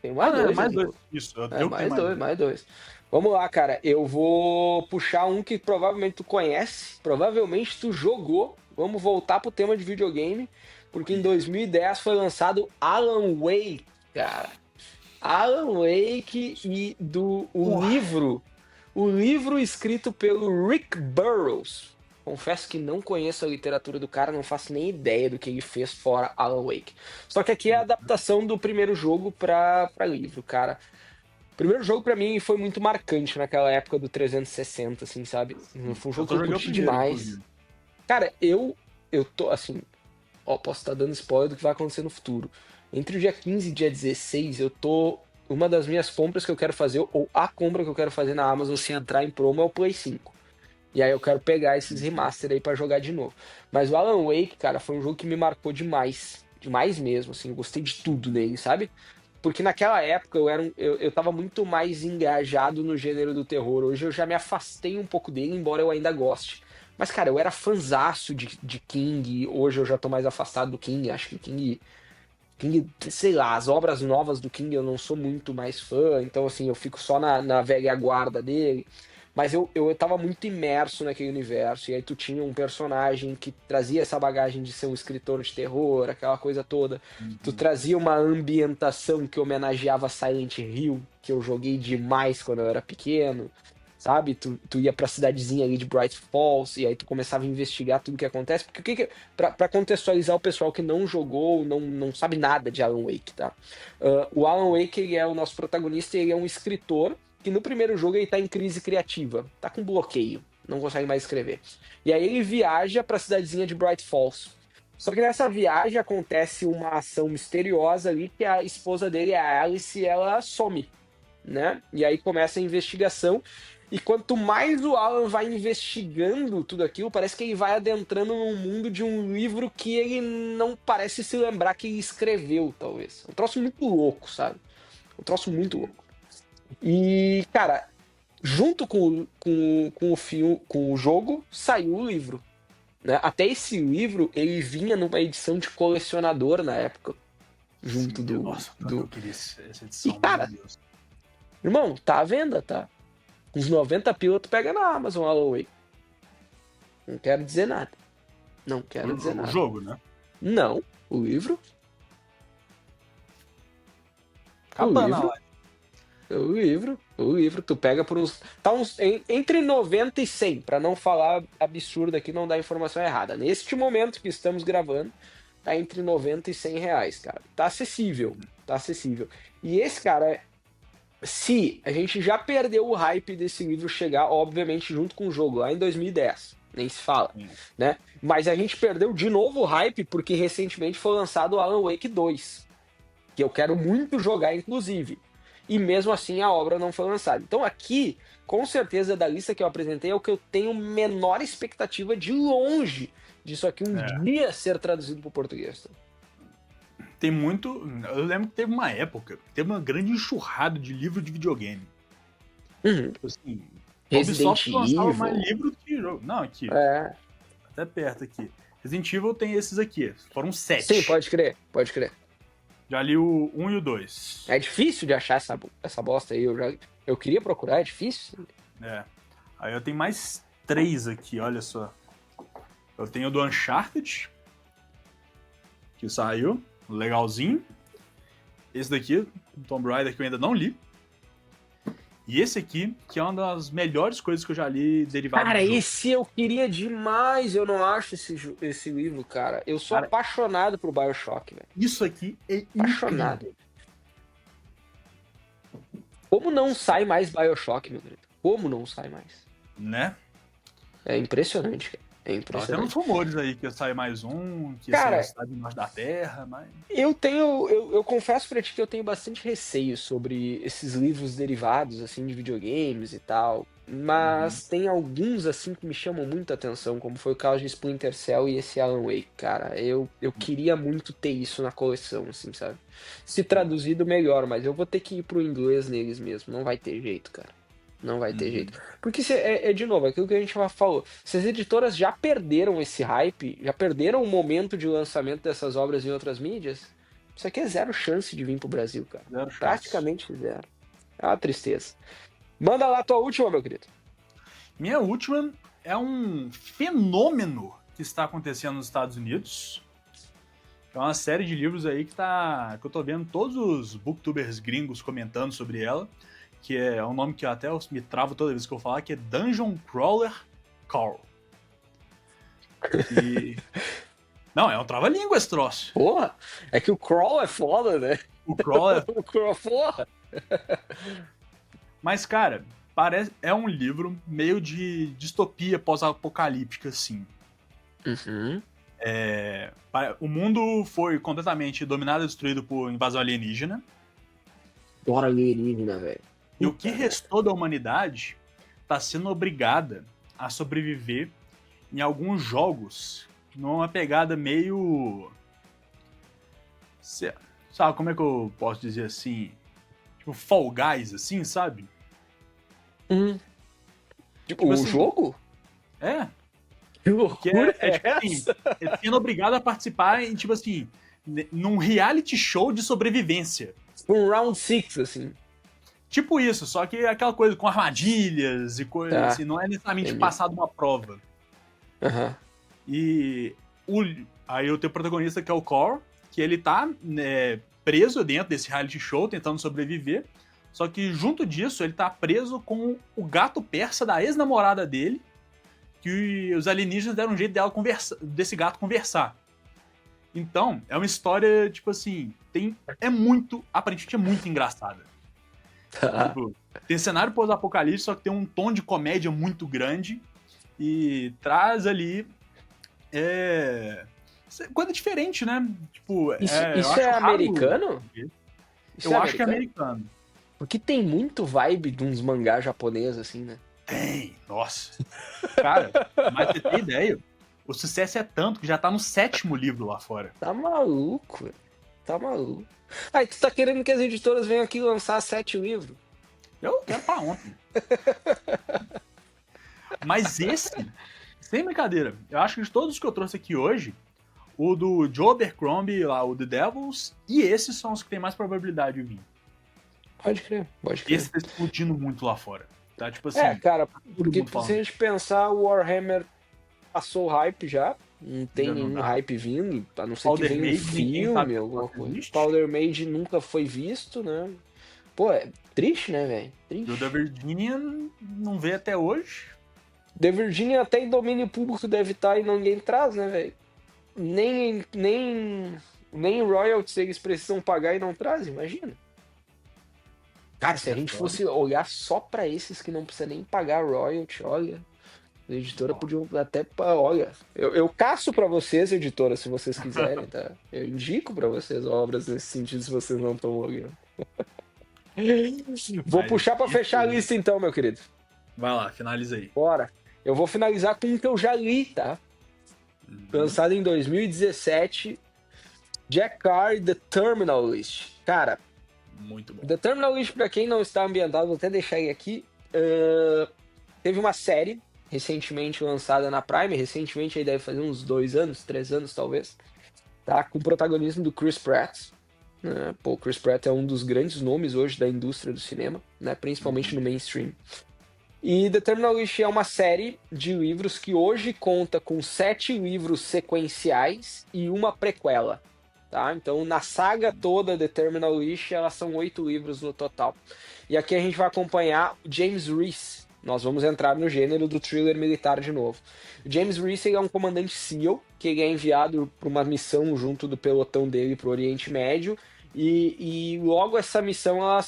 Tem mais 2. Mais aqui, 2. pô. Isso, eu tenho mais dois. Vamos lá, cara. Eu vou puxar um que provavelmente tu conhece, provavelmente tu jogou. Vamos voltar pro tema de videogame, porque em 2010 foi lançado Alan Wake, cara. Alan Wake e o livro escrito pelo Rick Burroughs. Confesso que não conheço a literatura do cara, não faço nem ideia do que ele fez fora Alan Wake. Só que aqui é a adaptação do primeiro jogo pra livro, cara. O primeiro jogo pra mim foi muito marcante naquela época do 360, assim, sabe? Foi um jogo que eu curti demais. Inclusive. Cara, eu tô, assim... Ó, posso estar dando spoiler do que vai acontecer no futuro. Entre o dia 15 e dia 16, eu tô... Uma das minhas compras que eu quero fazer, ou a compra que eu quero fazer na Amazon se entrar em promo, é o Play 5. E aí eu quero pegar esses remaster aí pra jogar de novo. Mas o Alan Wake, cara, foi um jogo que me marcou demais. Demais mesmo, assim. Eu gostei de tudo nele, sabe? Porque naquela época eu tava muito mais engajado no gênero do terror. Hoje eu já me afastei um pouco dele, embora eu ainda goste. Mas, cara, eu era fanzaço de King. Hoje eu já tô mais afastado do King. Acho que King, sei lá, as obras novas do King eu não sou muito mais fã. Então, assim, eu fico só na velha guarda dele. Mas eu tava muito imerso naquele universo. E aí tu tinha um personagem que trazia essa bagagem de ser um escritor de terror, aquela coisa toda. Tu trazia uma ambientação que homenageava Silent Hill, que eu joguei demais quando eu era pequeno. Sabe? Tu ia pra cidadezinha ali de Bright Falls, e aí tu começava a investigar tudo que acontece. Porque pra contextualizar o pessoal que não jogou, não sabe nada de Alan Wake, tá? O Alan Wake, ele é o nosso protagonista, ele é um escritor que no primeiro jogo ele tá em crise criativa, tá com bloqueio, não consegue mais escrever. E aí ele viaja pra cidadezinha de Bright Falls. Só que nessa viagem acontece uma ação misteriosa ali, que a esposa dele, a Alice, ela some, né? E aí começa a investigação, e quanto mais o Alan vai investigando tudo aquilo, parece que ele vai adentrando num mundo de um livro que ele não parece se lembrar que ele escreveu, talvez. Um troço muito louco, sabe? Um troço muito louco. E, cara, junto com o filme, com o jogo, saiu o livro. Né? Até esse livro, ele vinha numa edição de colecionador na época. Junto do... Nossa, eu queria essa edição, e, cara, meu Deus. Irmão, tá à venda, tá? Uns 90 pila tu pega na Amazon, Alan Wake. Não quero dizer nada. Não quero dizer nada. O jogo, né? Não, o livro. Cabana, o livro, tu pega por uns... Tá entre 90 e 100, pra não falar absurdo aqui, não dar informação errada. Neste momento que estamos gravando, tá entre 90 e 100 reais, cara. Tá acessível. E esse, cara, se a gente já perdeu o hype desse livro chegar, obviamente, junto com o jogo, lá em 2010, nem se fala, né? Mas a gente perdeu de novo o hype porque recentemente foi lançado o Alan Wake 2, que eu quero muito jogar, inclusive. E mesmo assim a obra não foi lançada. Então aqui, com certeza, da lista que eu apresentei, é o que eu tenho menor expectativa de longe disso aqui dia ser traduzido para o português. Tem muito... Eu lembro que teve uma época, teve uma grande enxurrada de livro de videogame. Tipo assim, Resident Evil lançava mais livro do que jogo. Não, aqui. Até perto aqui. Resident Evil tem esses aqui. Foram 7. Sim, pode crer. Já li o 1 e o 2. É difícil de achar essa bosta aí. Eu queria procurar, é difícil. É. Aí eu tenho mais 3 aqui, olha só. Eu tenho o do Uncharted, que saiu, legalzinho. Esse daqui, Tomb Raider, que eu ainda não li. E esse aqui, que é uma das melhores coisas que eu já li derivado Cara, de jogo. esse eu queria demais. Eu não acho esse livro, cara. Eu sou Cara, apaixonado por BioShock, velho. isso aqui é incrível, Apaixonado. Como não sai mais BioShock, meu querido? Como não sai mais? né? É impressionante, cara. É Tava tendo uns impressionante. rumores aí que ia sair mais um, que ia ser a Cara, cidade embaixo da Terra, mas... eu confesso pra ti que eu tenho bastante receio sobre esses livros derivados, assim, de videogames e tal. Uhum. Mas tem alguns, assim, que me chamam muita atenção, como foi o caso de Splinter Cell e esse Alan Wake, cara. Eu queria muito ter isso na coleção, assim, sabe? Se traduzido, melhor, mas eu vou ter que ir pro inglês neles mesmo. Não vai ter jeito, cara. Não vai ter jeito. Uhum. Porque de novo, aquilo que a gente já falou. Se as editoras já perderam esse hype, já perderam o momento de lançamento dessas obras em outras mídias, isso aqui é zero chance de vir pro Brasil, cara. Zero chance. Praticamente zero. É uma tristeza. Manda lá a tua última, meu querido. Minha última é um fenômeno que está acontecendo nos Estados Unidos. É uma série de livros aí que eu tô vendo todos os booktubers gringos comentando sobre ela, que é um nome que até eu me travo toda vez que eu falar, que é Dungeon Crawler Call. Que... Não, é um trava-língua esse troço. Porra, é que o Crawl é foda, né? O Crawler... O Crawl, porra. Mas, cara, é um livro meio de distopia pós-apocalíptica, assim. Uhum. O mundo foi completamente dominado e destruído por invasão alienígena. Bora alienígena, velho. E o que restou da humanidade está sendo obrigada a sobreviver em alguns jogos numa pegada meio... Sabe como é que eu posso dizer assim? Tipo, Fall Guys, assim, sabe? Hum. Tipo O assim, jogo? é. Que Que loucura é tipo assim, essa? é sendo obrigado a participar em, tipo assim, num reality show de sobrevivência. Um round six, assim. Tipo isso, só que é aquela coisa com armadilhas e coisas Tá, assim, não é necessariamente entendi. passar de uma prova. Aham. E aí eu tenho o protagonista que é o Core, que ele tá preso dentro desse reality show, tentando sobreviver. Só que junto disso, ele tá preso com o gato persa da ex-namorada dele, que os alienígenas deram um jeito desse gato conversar. Então, é uma história, tipo assim, aparentemente é muito engraçada. Tá. Tipo, tem cenário pós-apocalipse, só que tem um tom de comédia muito grande e traz ali coisa diferente, né? Tipo, Isso, eu isso é acho raro. americano? Isso é Eu acho que é americano? americano. Porque tem muito vibe de uns mangá japonês, assim, né? Tem, nossa. Cara, mas você tem ideia? O sucesso é tanto que já tá no 7º livro lá fora. Tá maluco, velho. Tá maluco. Aí, tu tá querendo que as editoras venham aqui lançar 7 livros? Eu quero pra ontem. Mas esse, sem brincadeira, eu acho que de todos os que eu trouxe aqui hoje, o do Joe Abercrombie, lá, o The Devils, e esses são os que tem mais probabilidade de vir. Pode crer, pode crer. Esse tá explodindo muito lá fora. Tá, tipo É, assim, cara, todo porque mundo se a falando. gente pensar, o Warhammer passou o hype já. Não tem Já não nenhum dá. hype vindo, a não ser que Powder venha um Mage, ninguém sabe filme, se alguma coisa. existe. Powder Mage nunca foi visto, né? Pô, é triste, né, velho? E o da Triste. Virginia não veio até hoje. The Virginia até em domínio público deve estar e ninguém traz, né, velho? Nem royalties eles precisam pagar e não trazem, imagina. Cara, se a É gente foda. fosse olhar só pra esses que não precisa nem pagar royalty, olha, a editora podia até, olha, eu caço pra vocês, editora, se vocês quiserem, tá? Eu indico pra vocês obras nesse sentido, se vocês não estão olhando. Vou Mas puxar pra fechar a lista então, meu querido. vai lá, finaliza aí. Bora. Eu vou finalizar com um que eu já li, tá? Lançado em 2017, Jack Carr, The Terminal List. Cara, Muito bom. The Terminal List, pra quem não está ambientado, vou até deixar ele aqui. Teve uma série recentemente lançada na Prime, recentemente aí deve fazer uns 2 anos, 3 anos talvez, tá? Com o protagonismo do Chris Pratt. Né? Pô, o Chris Pratt é um dos grandes nomes hoje da indústria do cinema, né? Principalmente no mainstream. E The Terminal List é uma série de livros que hoje conta com 7 livros sequenciais e uma prequela. Tá? Então, na saga toda The Terminal List, elas são 8 livros no total. E aqui a gente vai acompanhar o James Reese. Nós vamos entrar no gênero do thriller militar de novo. O James Reese é um comandante SEAL, que ele é enviado para uma missão junto do pelotão dele para o Oriente Médio, e logo essa missão ela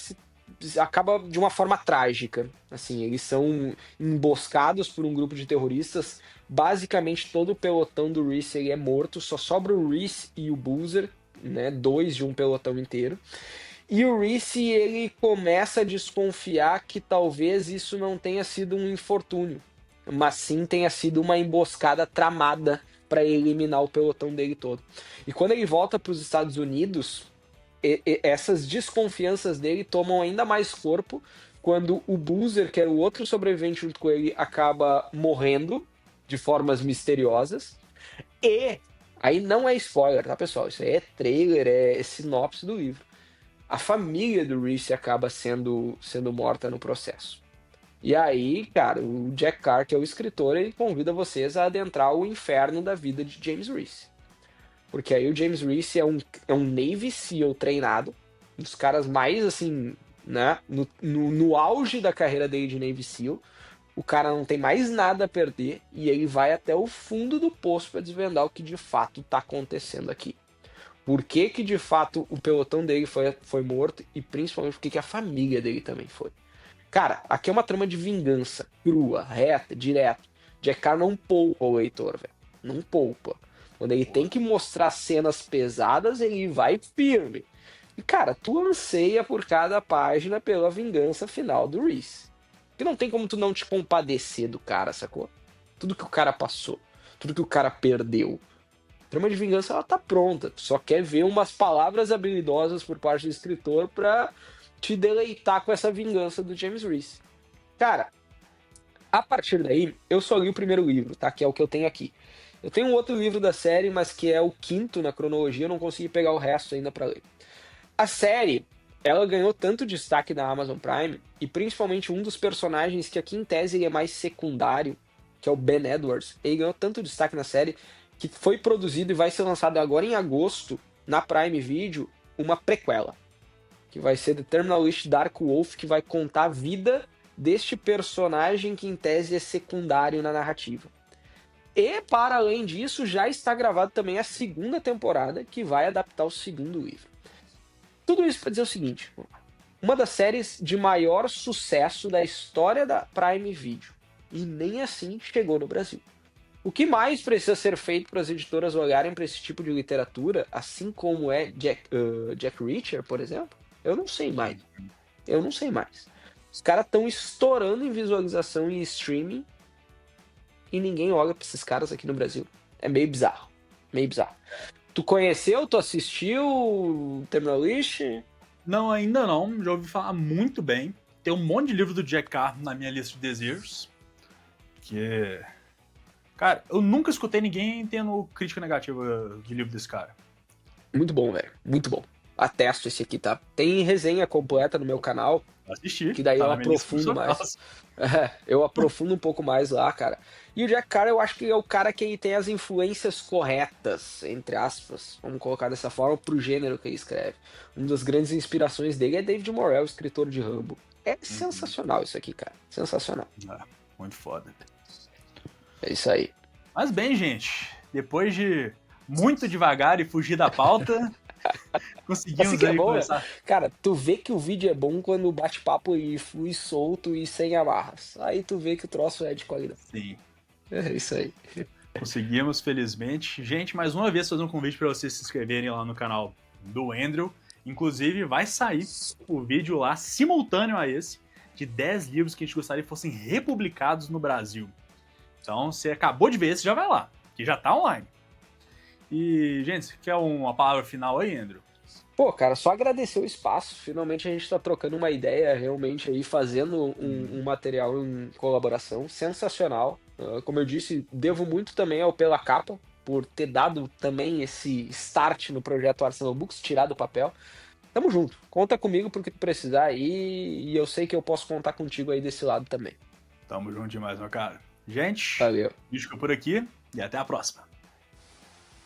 acaba de uma forma trágica. Assim, eles são emboscados por um grupo de terroristas. Basicamente todo o pelotão do Reese ele é morto, só sobra o Reese e o Boozer, né, 2 de um pelotão inteiro. E o Reese ele começa a desconfiar que talvez isso não tenha sido um infortúnio, mas sim tenha sido uma emboscada tramada para eliminar o pelotão dele todo. E quando ele volta para os Estados Unidos, essas desconfianças dele tomam ainda mais corpo quando o Boozer, que era o outro sobrevivente junto com ele, acaba morrendo de formas misteriosas. E aí não é spoiler, tá, pessoal? Isso aí é trailer, é sinopse do livro. A família do Reese acaba sendo morta no processo. E aí, cara, o Jack Carr, que é o escritor, ele convida vocês a adentrar o inferno da vida de James Reese. Porque aí o James Reese é um Navy SEAL treinado, um dos caras mais, assim, né, no auge da carreira dele de Navy SEAL. O cara não tem mais nada a perder e ele vai até o fundo do poço para desvendar o que de fato está acontecendo aqui. Por que de fato o pelotão dele foi morto e principalmente por que a família dele também foi. Cara, aqui é uma trama de vingança, crua, reta, direta. Jack Carr não poupa o leitor, velho. Não poupa. Quando ele tem que mostrar cenas pesadas, ele vai firme. E, cara, tu anseia por cada página pela vingança final do Reese. Que não tem como tu não te compadecer do cara, sacou? Tudo que o cara passou, tudo que o cara perdeu. A trama de vingança, ela tá pronta. Tu só quer ver umas palavras habilidosas por parte do escritor pra te deleitar com essa vingança do James Reese. Cara, a partir daí, eu só li o primeiro livro, tá? Que é o que eu tenho aqui. Eu tenho um outro livro da série, mas que é o 5º na cronologia, eu não consegui pegar o resto ainda pra ler. A série, ela ganhou tanto destaque na Amazon Prime, e principalmente um dos personagens que aqui em tese ele é mais secundário, que é o Ben Edwards, ele ganhou tanto destaque na série que foi produzido e vai ser lançado agora em agosto, na Prime Video, uma prequela, que vai ser The Terminal List Dark Wolf, que vai contar a vida deste personagem que em tese é secundário na narrativa. E, para além disso, já está gravado também a 2ª temporada, que vai adaptar o 2º livro. Tudo isso para dizer o seguinte: uma das séries de maior sucesso da história da Prime Video, e nem assim chegou no Brasil. O que mais precisa ser feito para as editoras olharem para esse tipo de literatura, assim como é Jack Reacher, por exemplo? Eu não sei mais. Os caras estão estourando em visualização e streaming e ninguém olha para esses caras aqui no Brasil. É meio bizarro. Tu conheceu? Tu assistiu Terminal List? Não, ainda não. Já ouvi falar muito bem. Tem um monte de livro do Jack Carr na minha lista de desejos. Que... Cara, eu nunca escutei ninguém tendo crítica negativa de livro desse cara. Muito bom, velho. Muito bom. Atesto esse aqui, tá? Tem resenha completa no meu canal. Assisti. Que daí eu aprofundo mais. Eu aprofundo um pouco mais lá, cara. E o Jack Carr, eu acho que é o cara que ele tem as influências corretas, entre aspas, vamos colocar dessa forma, pro gênero que ele escreve. Uma das grandes inspirações dele é David Morrell, escritor de Rambo. É sensacional isso aqui, cara. Sensacional. Muito foda. É isso aí. Mas bem, gente, depois de muito devagar e fugir da pauta, conseguimos assim aí bom, começar. Né? Cara, tu vê que o vídeo é bom quando o bate-papo flui solto e sem amarras. Aí tu vê que o troço é de qualidade. Sim. É isso aí. Conseguimos, felizmente. Gente, mais uma vez fazer um convite para vocês se inscreverem lá no canal do Andrew. Inclusive, vai sair o vídeo lá, simultâneo a esse, de 10 livros que a gente gostaria que fossem republicados no Brasil. Então, você acabou de ver, você já vai lá, que já tá online. E, gente, você quer uma palavra final aí, Andrew? Pô, cara, só agradecer o espaço. Finalmente a gente tá trocando uma ideia, realmente aí, fazendo um material em colaboração sensacional. Como eu disse, devo muito também ao Pela Capa, por ter dado também esse start no projeto Arsenal Books, tirar do papel. Tamo junto, conta comigo porque tu precisar aí, e eu sei que eu posso contar contigo aí desse lado também. Tamo junto demais, meu cara. Gente, Valeu. o vídeo fica por aqui e até a próxima.